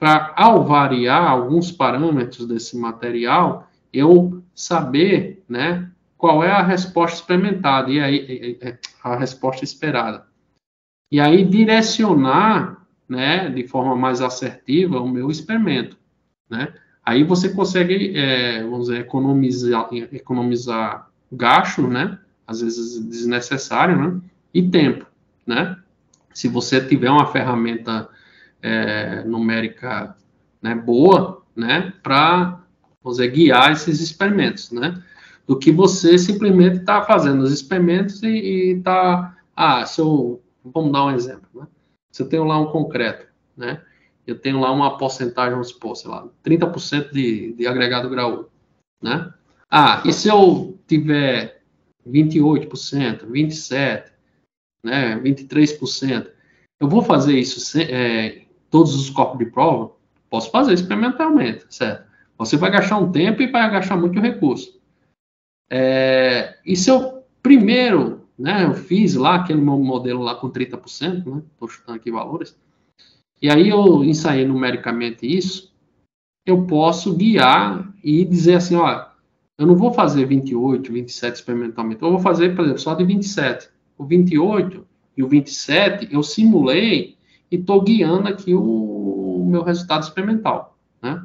Speaker 2: Para, ao variar alguns parâmetros desse material, eu saber, né, qual é a resposta experimentada, e aí a resposta esperada. E aí direcionar, né, de forma mais assertiva o meu experimento, né? Aí você consegue, vamos dizer, economizar gasto, né, às vezes desnecessário, né, e tempo, né? Se você tiver uma ferramenta numérica, né, boa, né, para guiar esses experimentos, né, do que você simplesmente está fazendo os experimentos e está, vamos dar um exemplo, né, se eu tenho lá um concreto, né, eu tenho lá uma porcentagem, vamos supor, sei lá, 30% de agregado graúdo, né, e se eu tiver 28%, 27%, né, 23%, eu vou fazer isso todos os corpos de prova? Posso fazer experimentalmente, certo? Você vai gastar um tempo e vai gastar muito recurso. E se eu primeiro, né, eu fiz lá aquele meu modelo lá com 30%, né, estou chutando aqui valores, E aí eu ensaiei numericamente isso, eu posso guiar e dizer assim, ó, eu não vou fazer 28, 27 experimentalmente, eu vou fazer, por exemplo, só de 27. O 28 e o 27 eu simulei e estou guiando aqui o meu resultado experimental, né?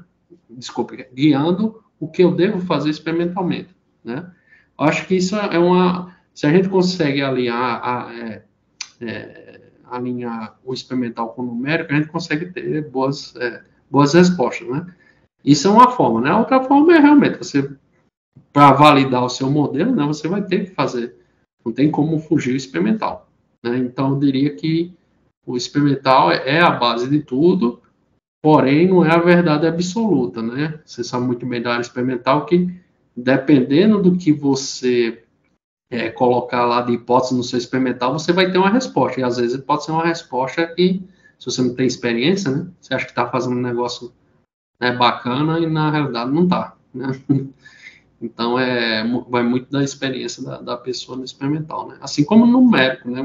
Speaker 2: Desculpe, guiando o que eu devo fazer experimentalmente, né? Eu acho que isso é uma... Se a gente consegue alinhar o experimental com o numérico, a gente consegue ter boas respostas, né? Isso é uma forma, né? A outra forma é realmente você, para validar o seu modelo, né, você vai ter que fazer, não tem como fugir o experimental, né? Então, eu diria que o experimental é a base de tudo, porém, não é a verdade absoluta, né? Você sabe muito bem da área experimental que, dependendo do que você colocar lá de hipótese no seu experimental, você vai ter uma resposta, e às vezes pode ser uma resposta que, se você não tem experiência, né, você acha que está fazendo um negócio, né, bacana e na realidade não está, né? Então, vai muito da experiência da pessoa no experimental, né? Assim como no numérico, né?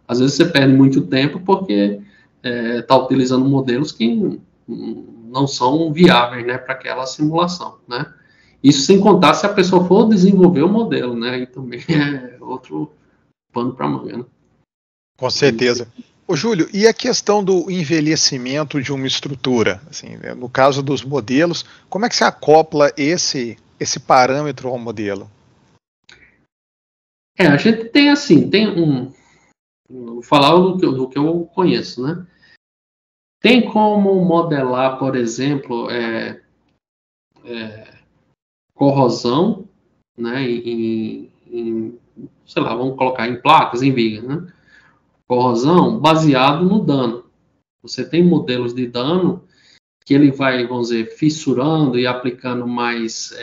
Speaker 2: Às vezes você perde muito tempo porque está utilizando modelos que não são viáveis, né, para aquela simulação, né? Isso sem contar se a pessoa for desenvolver o modelo, né? Aí também é outro pano para manga, né?
Speaker 1: Com certeza. Ô, Júlio, e a questão do envelhecimento de uma estrutura? Assim, né, no caso dos modelos, como é que se acopla esse parâmetro ao modelo?
Speaker 2: A gente tem assim, vou falar do que eu conheço, né? Tem como modelar, por exemplo, corrosão, né, sei lá, vamos colocar em placas, em vigas, né? Corrosão baseado no dano. Você tem modelos de dano que ele vai, vamos dizer, fissurando e aplicando mais,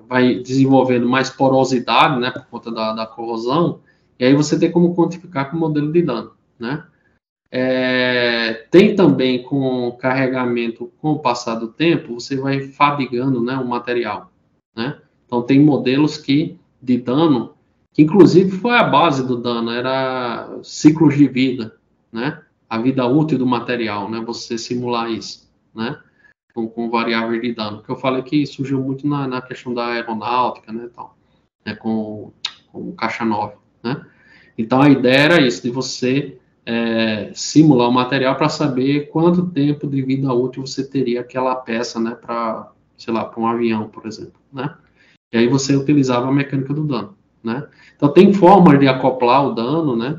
Speaker 2: vai desenvolvendo mais porosidade, né, por conta da corrosão, e aí você tem como quantificar com o modelo de dano, né? Tem também com carregamento com o passar do tempo, você vai fadigando, né, o material, né? Então tem modelos de dano, que inclusive foi a base do dano, era ciclos de vida, né? A vida útil do material, né? Você simular isso, né? Com variáveis de dano. Que eu falei que surgiu muito na questão da aeronáutica, né, tal, né, com o Caixa 9, né? Então a ideia era isso, de você simular o material para saber quanto tempo de vida útil você teria aquela peça, né, para, sei lá, para um avião, por exemplo, né? E aí você utilizava a mecânica do dano, né? Então tem formas de acoplar o dano, né,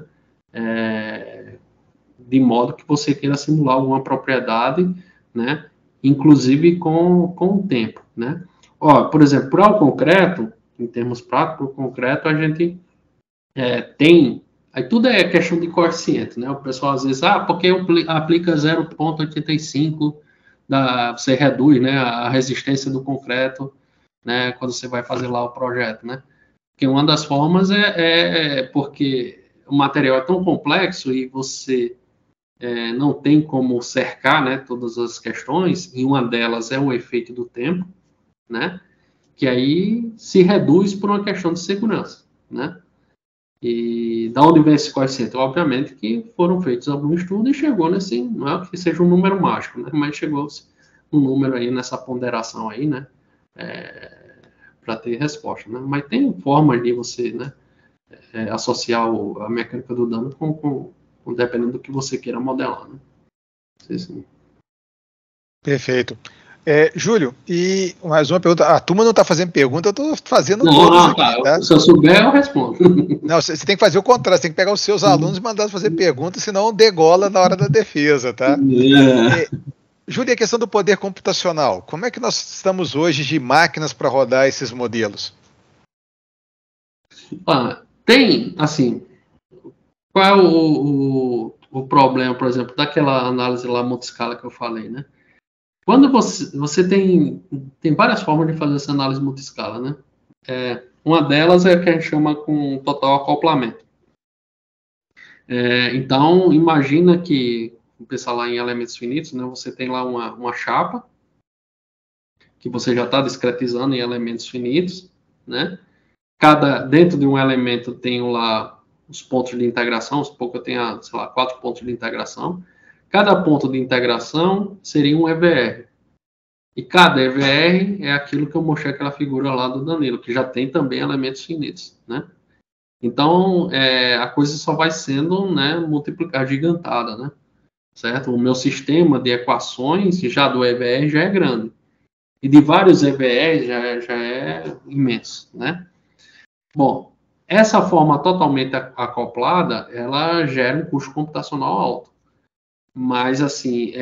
Speaker 2: de modo que você queira simular alguma propriedade, né, inclusive com o tempo, né? Ó, por exemplo, para o concreto, em termos práticos, o concreto a gente tem... Aí tudo é questão de coeficiente, né? O pessoal às vezes, porque aplica 0,85, você reduz, né, a resistência do concreto, né, quando você vai fazer lá o projeto, né? Porque uma das formas é porque o material é tão complexo e você não tem como cercar, né, todas as questões, e uma delas é o efeito do tempo, né? Que aí se reduz por uma questão de segurança, né? E da onde vem esse coeficiente? Obviamente que foram feitos alguns estudos e chegou nesse, não é que seja um número mágico, né? Mas chegou um número aí nessa ponderação aí, né? Para ter resposta, né? Mas tem formas de você, né, associar a mecânica do dano dependendo do que você queira modelar, né? Sim.
Speaker 1: Perfeito. Júlio, e mais uma pergunta. A turma não está fazendo pergunta, eu estou fazendo todas
Speaker 2: Não,
Speaker 1: aqui, tá?
Speaker 2: Se eu souber, eu respondo.
Speaker 1: Não, você tem que fazer o contrário, você tem que pegar os seus alunos e mandar fazer perguntas, senão degola na hora da defesa, tá? Júlio, a questão do poder computacional. Como é que nós estamos hoje de máquinas para rodar esses modelos?
Speaker 2: Tem, assim, qual é o problema, por exemplo, daquela análise lá multiscala que eu falei, né? Quando você tem várias formas de fazer essa análise multiscala, né? Uma delas é a que a gente chama com total acoplamento. Então, imagina que, vou pensar lá em elementos finitos, né? Você tem lá uma chapa, que você já está discretizando em elementos finitos, né? Dentro de um elemento tem lá os pontos de integração, supor que eu tenha, sei lá, 4 pontos de integração. Cada ponto de integração seria um EVR. E cada EVR é aquilo que eu mostrei aquela figura lá do Danilo, que já tem também elementos finitos, né? Então, a coisa só vai sendo, né, multiplicada, gigantada, né? Certo? O meu sistema de equações já do EVR já é grande. E de vários EVRs já é imenso, né? Bom, essa forma totalmente acoplada, ela gera um custo computacional alto. Mas, assim,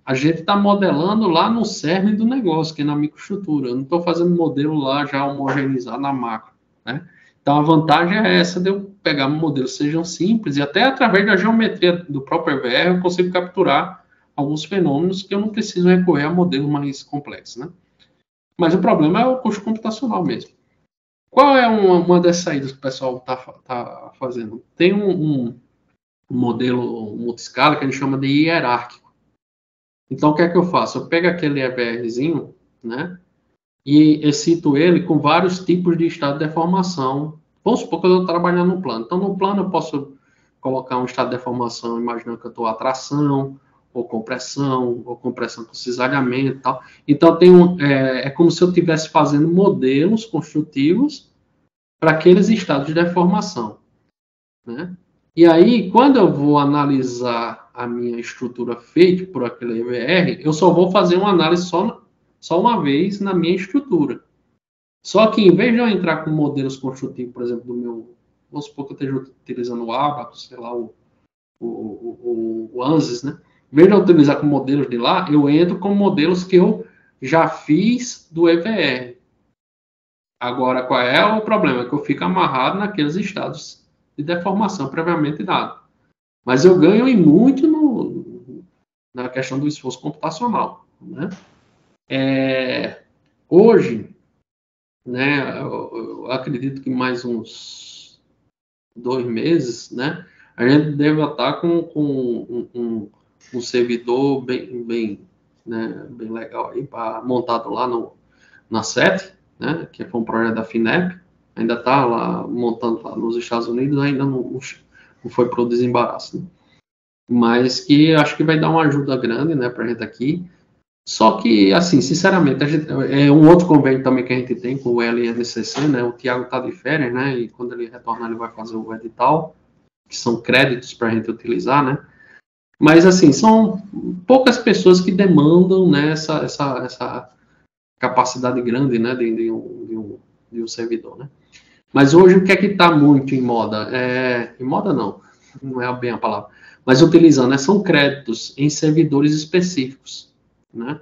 Speaker 2: a gente está modelando lá no cerne do negócio, que é na microestrutura. Eu não estou fazendo modelo lá já homogeneizado na macro, né? Então, a vantagem é essa de eu pegar modelos que sejam simples e até através da geometria do próprio EVR eu consigo capturar alguns fenômenos que eu não preciso recorrer a modelos mais complexos, né? Mas o problema é o custo computacional mesmo. Qual é uma das saídas que o pessoal está fazendo? Tem um modelo multiscala que a gente chama de hierárquico. Então, o que é que eu faço? Eu pego aquele EVRzinho, né? E excito ele com vários tipos de estado de deformação. Vamos supor que eu estou trabalhando no plano. Então, no plano eu posso colocar um estado de deformação, imaginando que eu estou atração, ou compressão com cisalhamento e tal. Então, é como se eu estivesse fazendo modelos construtivos para aqueles estados de deformação, né? E aí, quando eu vou analisar a minha estrutura feita por aquele EVR, eu só vou fazer uma análise só uma vez na minha estrutura. Só que, em vez de eu entrar com modelos construtivos, por exemplo, do meu... Vamos supor que eu esteja utilizando o Abacus, sei lá, o ANSYS, né? Em vez de eu utilizar com modelos de lá, eu entro com modelos que eu já fiz do EVR. Agora, qual é o problema? É que eu fico amarrado naqueles estados de deformação previamente dado. Mas eu ganho em muito na questão do esforço computacional, né? Hoje, né, eu acredito que mais uns 2 meses, né, a gente deve estar com um servidor bem legal aí, montado lá na SET, né, que foi um projeto da FINEP, ainda está lá montando lá nos Estados Unidos, ainda não foi para o desembaraço, né? Mas que acho que vai dar uma ajuda grande, né, para a gente aqui. Só que, assim, sinceramente, é um outro convênio também que a gente tem com o LNCC, né? O Tiago está de férias, né? E quando ele retornar, ele vai fazer o edital, que são créditos para a gente utilizar, né? Mas, assim, são poucas pessoas que demandam, né, essa capacidade grande, né, de um servidor, né? Mas hoje, o que é que está muito em moda? Em moda não é bem a palavra. Mas utilizando, né, são créditos em servidores específicos, né?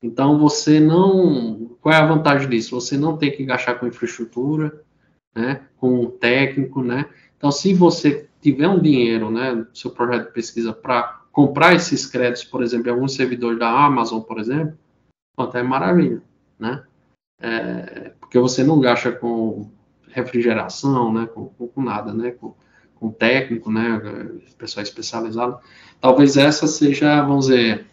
Speaker 2: Então, você não... Qual é a vantagem disso? Você não tem que gastar com infraestrutura, né, com um técnico, né? Então, se você tiver um dinheiro, né, seu projeto de pesquisa para comprar esses créditos, por exemplo, em alguns servidores da Amazon, por exemplo, até é maravilha, né? Porque você não gasta com refrigeração, né, com nada, né, com técnico, né, pessoal especializado. Talvez essa seja, vamos dizer,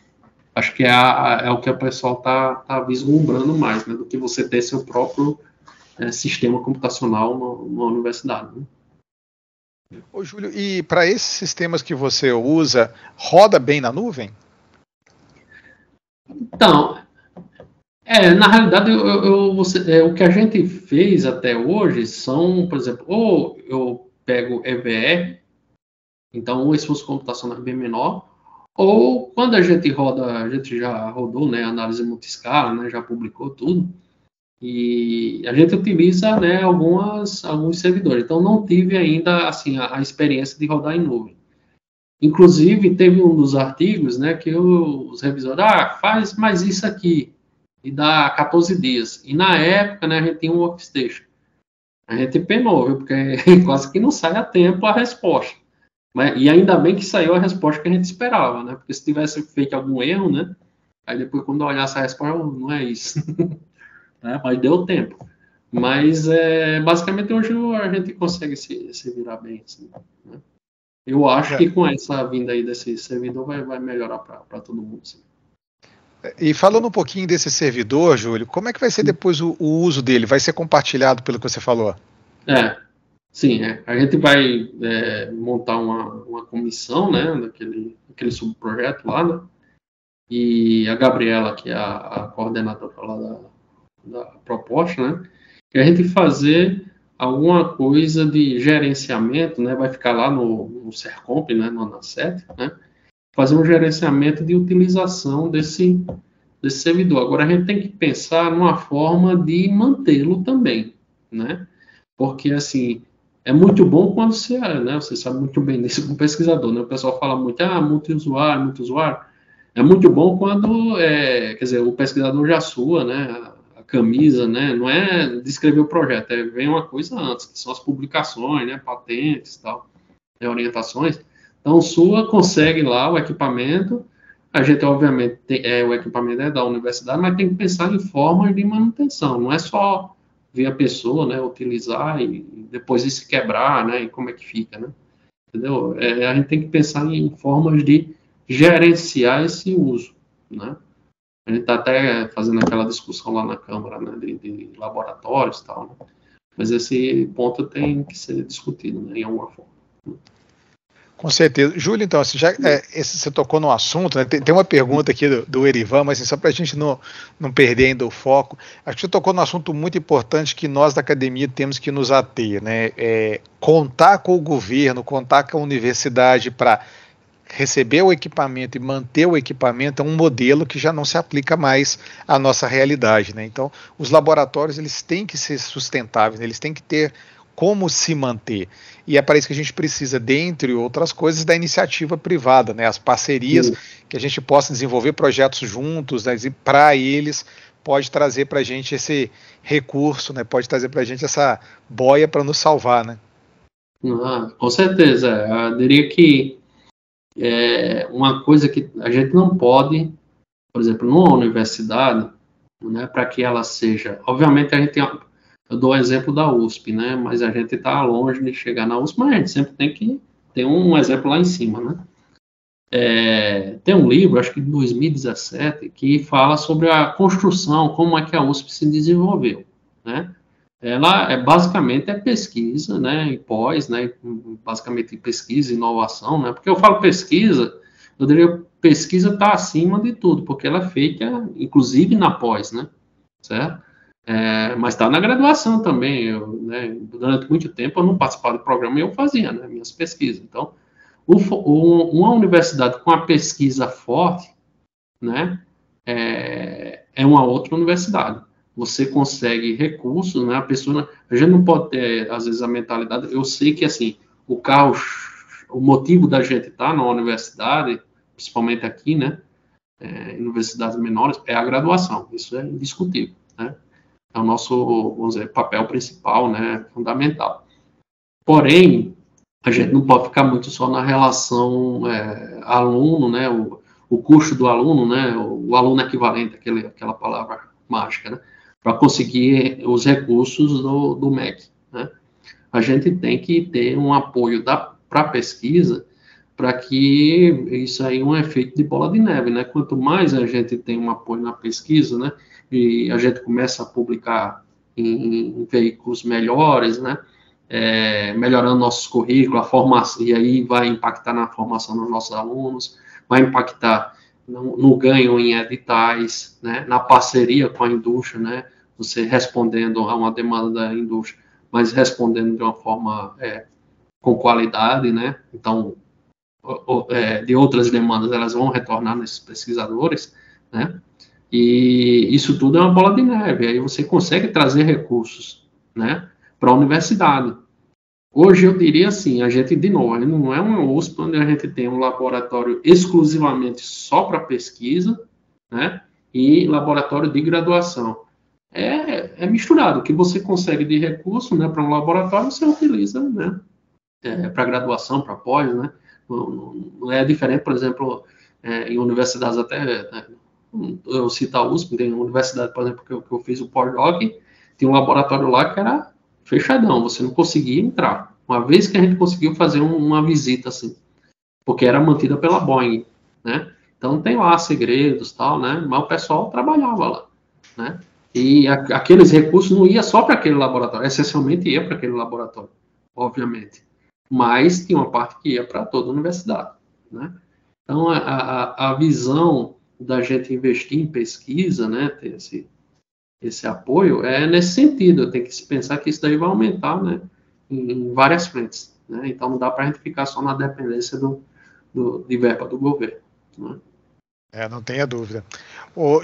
Speaker 2: acho que é o que o pessoal tá vislumbrando mais, né, do que você ter seu próprio sistema computacional na universidade, né?
Speaker 1: Ô, Júlio, e para esses sistemas que você usa, roda bem na nuvem?
Speaker 2: Então, na realidade, o que a gente fez até hoje são, por exemplo, ou eu pego EVR, então o esforço computacional é bem menor, ou quando a gente já rodou, né, análise multiscala, né, já publicou tudo, e a gente utiliza, né, alguns servidores. Então, não tive ainda assim, a experiência de rodar em nuvem. Inclusive, teve um dos artigos, né, que os revisores, faz mais isso aqui, e dá 14 dias. E na época, né, a gente tinha um workstation. A gente penou, viu, porque quase que não sai a tempo a resposta. E ainda bem que saiu a resposta que a gente esperava, né? Porque se tivesse feito algum erro, né? Aí depois, quando eu olhasse a resposta, não é isso. Né? Mas deu tempo. Mas, basicamente, hoje a gente consegue se virar bem, assim, né? Eu acho que com essa vinda aí desse servidor vai melhorar para todo mundo, sim.
Speaker 1: E falando um pouquinho desse servidor, Júlio, como é que vai ser depois o uso dele? Vai ser compartilhado pelo que você falou?
Speaker 2: Sim, a gente vai montar uma comissão, né, daquele subprojeto lá, né, e a Gabriela, que é a coordenadora lá da proposta, né, e a gente fazer alguma coisa de gerenciamento, né, vai ficar lá no Sercomp, né, no ANACET, né, fazer um gerenciamento de utilização desse servidor. Agora, a gente tem que pensar numa forma de mantê-lo também, né, porque, assim, é muito bom quando você sabe muito bem disso como pesquisador, né? O pessoal fala muito, multi-usuário, multi-usuário. É muito bom quando, quer dizer, o pesquisador já sua, né, a camisa, né, não é descrever o projeto, vem uma coisa antes, que são as publicações, né, patentes e tal, orientações. Então, sua consegue lá o equipamento, a gente, obviamente, o equipamento é da universidade, mas tem que pensar em formas de manutenção, não é só ver a pessoa, né, utilizar e depois se quebrar, né, e como é que fica, né, entendeu? A gente tem que pensar em formas de gerenciar esse uso, né. A gente está até fazendo aquela discussão lá na Câmara, né, de laboratórios e tal, né? Mas esse ponto tem que ser discutido, né, em alguma forma.
Speaker 1: Com certeza. Júlio, então, assim, você tocou no assunto, né? Tem uma pergunta aqui do Erivan, mas assim, só para a gente não perder ainda o foco. Acho que você tocou num assunto muito importante que nós da academia temos que nos ater, né? Contar com o governo, contar com a universidade para receber o equipamento e manter o equipamento é um modelo que já não se aplica mais à nossa realidade, né? Então, os laboratórios eles têm que ser sustentáveis, né? Eles têm que ter como se manter. E é para isso que a gente precisa, dentre outras coisas, da iniciativa privada, né? As parcerias, que a gente possa desenvolver projetos juntos, né? E para eles pode trazer para a gente esse recurso, né? Pode trazer para a gente essa boia para nos salvar, né?
Speaker 2: Com certeza. Eu diria que uma coisa que a gente não pode, por exemplo, numa universidade, né, para que ela seja, obviamente a gente eu dou o exemplo da USP, né, mas a gente está longe de chegar na USP, mas a gente sempre tem que ter um exemplo lá em cima, né. Tem um livro, acho que de 2017, que fala sobre a construção, como é que a USP se desenvolveu, né. Ela basicamente pesquisa, né, e pós, né, basicamente pesquisa e inovação, né, porque eu falo pesquisa, eu diria pesquisa está acima de tudo, porque ela é feita, inclusive, na pós, né, certo? Mas está na graduação também, né, durante muito tempo eu não participava do programa e eu fazia, né, minhas pesquisas. Então, uma universidade com a pesquisa forte, né, é uma outra universidade. Você consegue recursos, né? A gente não pode ter, às vezes, a mentalidade. Eu sei que, assim, o motivo da gente estar na universidade, principalmente aqui, né? Em universidades menores, é a graduação. Isso é indiscutível, né? É o nosso, vamos dizer, papel principal, né? Fundamental. Porém, a gente não pode ficar muito só na relação aluno, né? O custo do aluno, né? O aluno equivalente, aquela palavra mágica, né? Para conseguir os recursos do MEC, né? A gente tem que ter um apoio para a pesquisa para que isso aí é um efeito de bola de neve, né? Quanto mais a gente tem um apoio na pesquisa, né? E a gente começa a publicar em veículos melhores, né? Melhorando nossos currículos, a formação, e aí vai impactar na formação dos nossos alunos, vai impactar no ganho em editais, né, na parceria com a indústria, né, você respondendo a uma demanda da indústria, mas respondendo de uma forma com qualidade, né, então, de outras demandas, elas vão retornar nesses pesquisadores, né, e isso tudo é uma bola de neve, aí você consegue trazer recursos, né, para a universidade. Hoje eu diria assim, a gente, de novo, não é uma USP onde a gente tem um laboratório exclusivamente só para pesquisa, né, e laboratório de graduação. É misturado, o que você consegue de recurso, né, para um laboratório, você utiliza, né, para graduação, para pós, né, não é diferente, por exemplo, em universidades até, eu cito a USP, tem uma universidade, por exemplo, que eu fiz o pós-doc, tem um laboratório lá que era fechadão, você não conseguia entrar. Uma vez que a gente conseguiu fazer uma visita, assim, porque era mantida pela Boeing, né? Então tem lá segredos, tal, né? Mas o pessoal trabalhava lá, né? E aqueles recursos não ia só para aquele laboratório, essencialmente ia para aquele laboratório. obviamente. Mas tinha uma parte que ia para toda a universidade, né? Então, a visão da gente investir em pesquisa, né, ter esse apoio, é nesse sentido. Tem que se pensar que isso daí vai aumentar, né, em várias frentes, né? Então, não dá para a gente ficar só na dependência de verba do governo, né?
Speaker 1: Não tenha dúvida.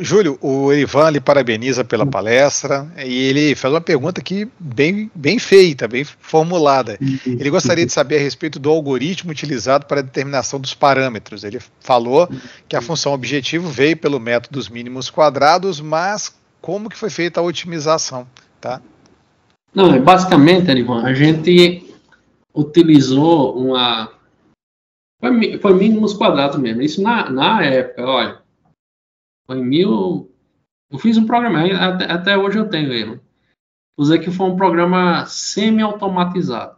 Speaker 1: Júlio, o Erivan lhe parabeniza pela palestra e ele faz uma pergunta aqui bem feita, bem formulada. Ele gostaria de saber a respeito do algoritmo utilizado para a determinação dos parâmetros. Ele falou que a função objetivo veio pelo método dos mínimos quadrados, mas como que foi feita a otimização, tá?
Speaker 2: Não, basicamente, Erivan, a gente utilizou Foi mínimos quadrados mesmo. Isso na época, olha, foi eu fiz um programa, até hoje eu tenho ele. Usei que foi um programa semi-automatizado,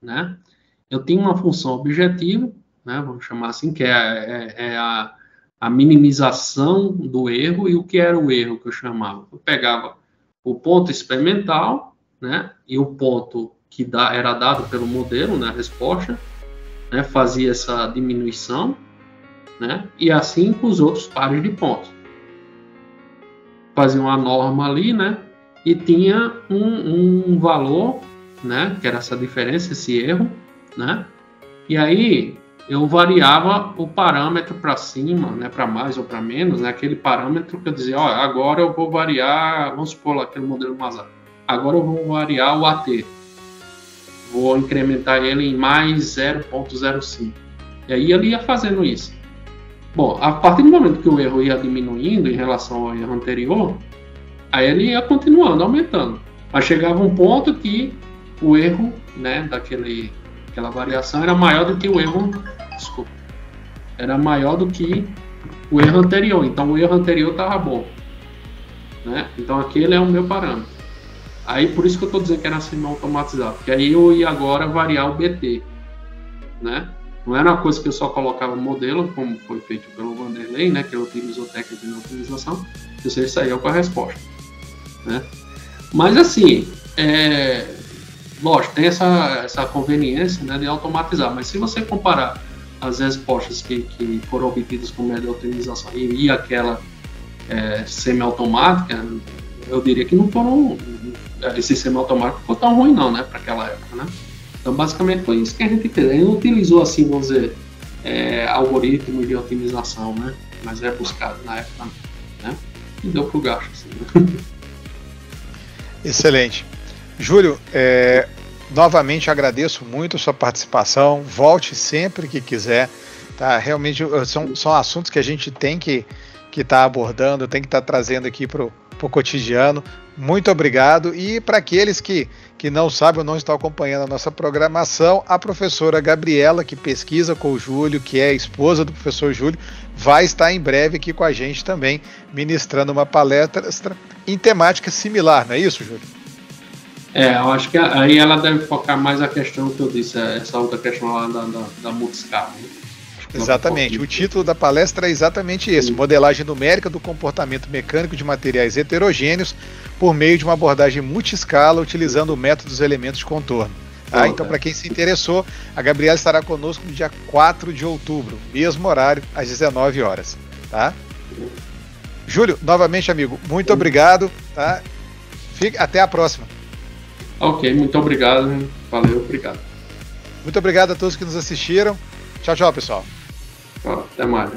Speaker 2: né? Eu tinha uma função objetiva, né? Vamos chamar assim, que é a minimização do erro. E o que era o erro que eu chamava? Eu pegava o ponto experimental, né? E o ponto que era dado pelo modelo, né? A resposta, né, fazia essa diminuição, né, e assim com os outros pares de pontos. Fazia uma norma ali, né, e tinha um valor, né, que era essa diferença, esse erro, né, e aí eu variava o parâmetro para cima, né, para mais ou para menos, né, aquele parâmetro que eu dizia, ó, agora eu vou variar, vamos supor aquele modelo Mazar, agora eu vou variar o AT. Vou incrementar ele em mais 0,05. E aí ele ia fazendo isso. Bom, a partir do momento que o erro ia diminuindo em relação ao erro anterior, aí ele ia continuando, aumentando. Mas chegava um ponto que o erro, né, daquela variação era maior do que o erro... Desculpa. Era maior do que o erro anterior. Então o erro anterior estava bom, né? Então aquele é o meu parâmetro. Aí, por isso que eu estou dizendo que era semi-automatizado, porque aí eu ia agora variar o BT, né? Não era uma coisa que eu só colocava modelo, como foi feito pelo Vanderlei, né? Que ele utilizou técnica de otimização, e você saía com a resposta, né? Mas, assim, lógico, tem essa conveniência, né, de automatizar, mas se você comparar as respostas que foram obtidas com método de otimização e aquela semi-automática, eu diria que não foram... Esse sistema automático não foi tão ruim não, né, para aquela época, né? Então, basicamente, foi isso que a gente fez. A gente não utilizou, assim, vamos dizer, algoritmos de otimização, né, mas buscado na época, né, e deu pro gasto, assim, né?
Speaker 1: Excelente. Júlio, novamente agradeço muito a sua participação, volte sempre que quiser, tá? Realmente são assuntos que a gente tem que estar abordando, tem que estar trazendo aqui para o cotidiano. Muito obrigado. E para aqueles que não sabem ou não estão acompanhando a nossa programação, a professora Gabriela, que pesquisa com o Júlio, que é a esposa do professor Júlio, vai estar em breve aqui com a gente também, ministrando uma palestra em temática similar, não é isso, Júlio?
Speaker 2: Eu acho que aí ela deve focar mais a questão que eu disse, essa outra questão lá da multiscala, né?
Speaker 1: Exatamente, o título da palestra é exatamente esse: modelagem numérica do comportamento mecânico de materiais heterogêneos por meio de uma abordagem multiscala utilizando o método dos elementos de contorno. Então, para quem se interessou, a Gabriela estará conosco no dia 4 de outubro, mesmo horário, às 19 horas. Tá? Júlio, novamente, amigo, muito obrigado. Tá? Até a próxima.
Speaker 2: Ok, muito obrigado. Valeu, obrigado.
Speaker 1: Muito obrigado a todos que nos assistiram. Tchau, tchau, pessoal.
Speaker 2: Até mais.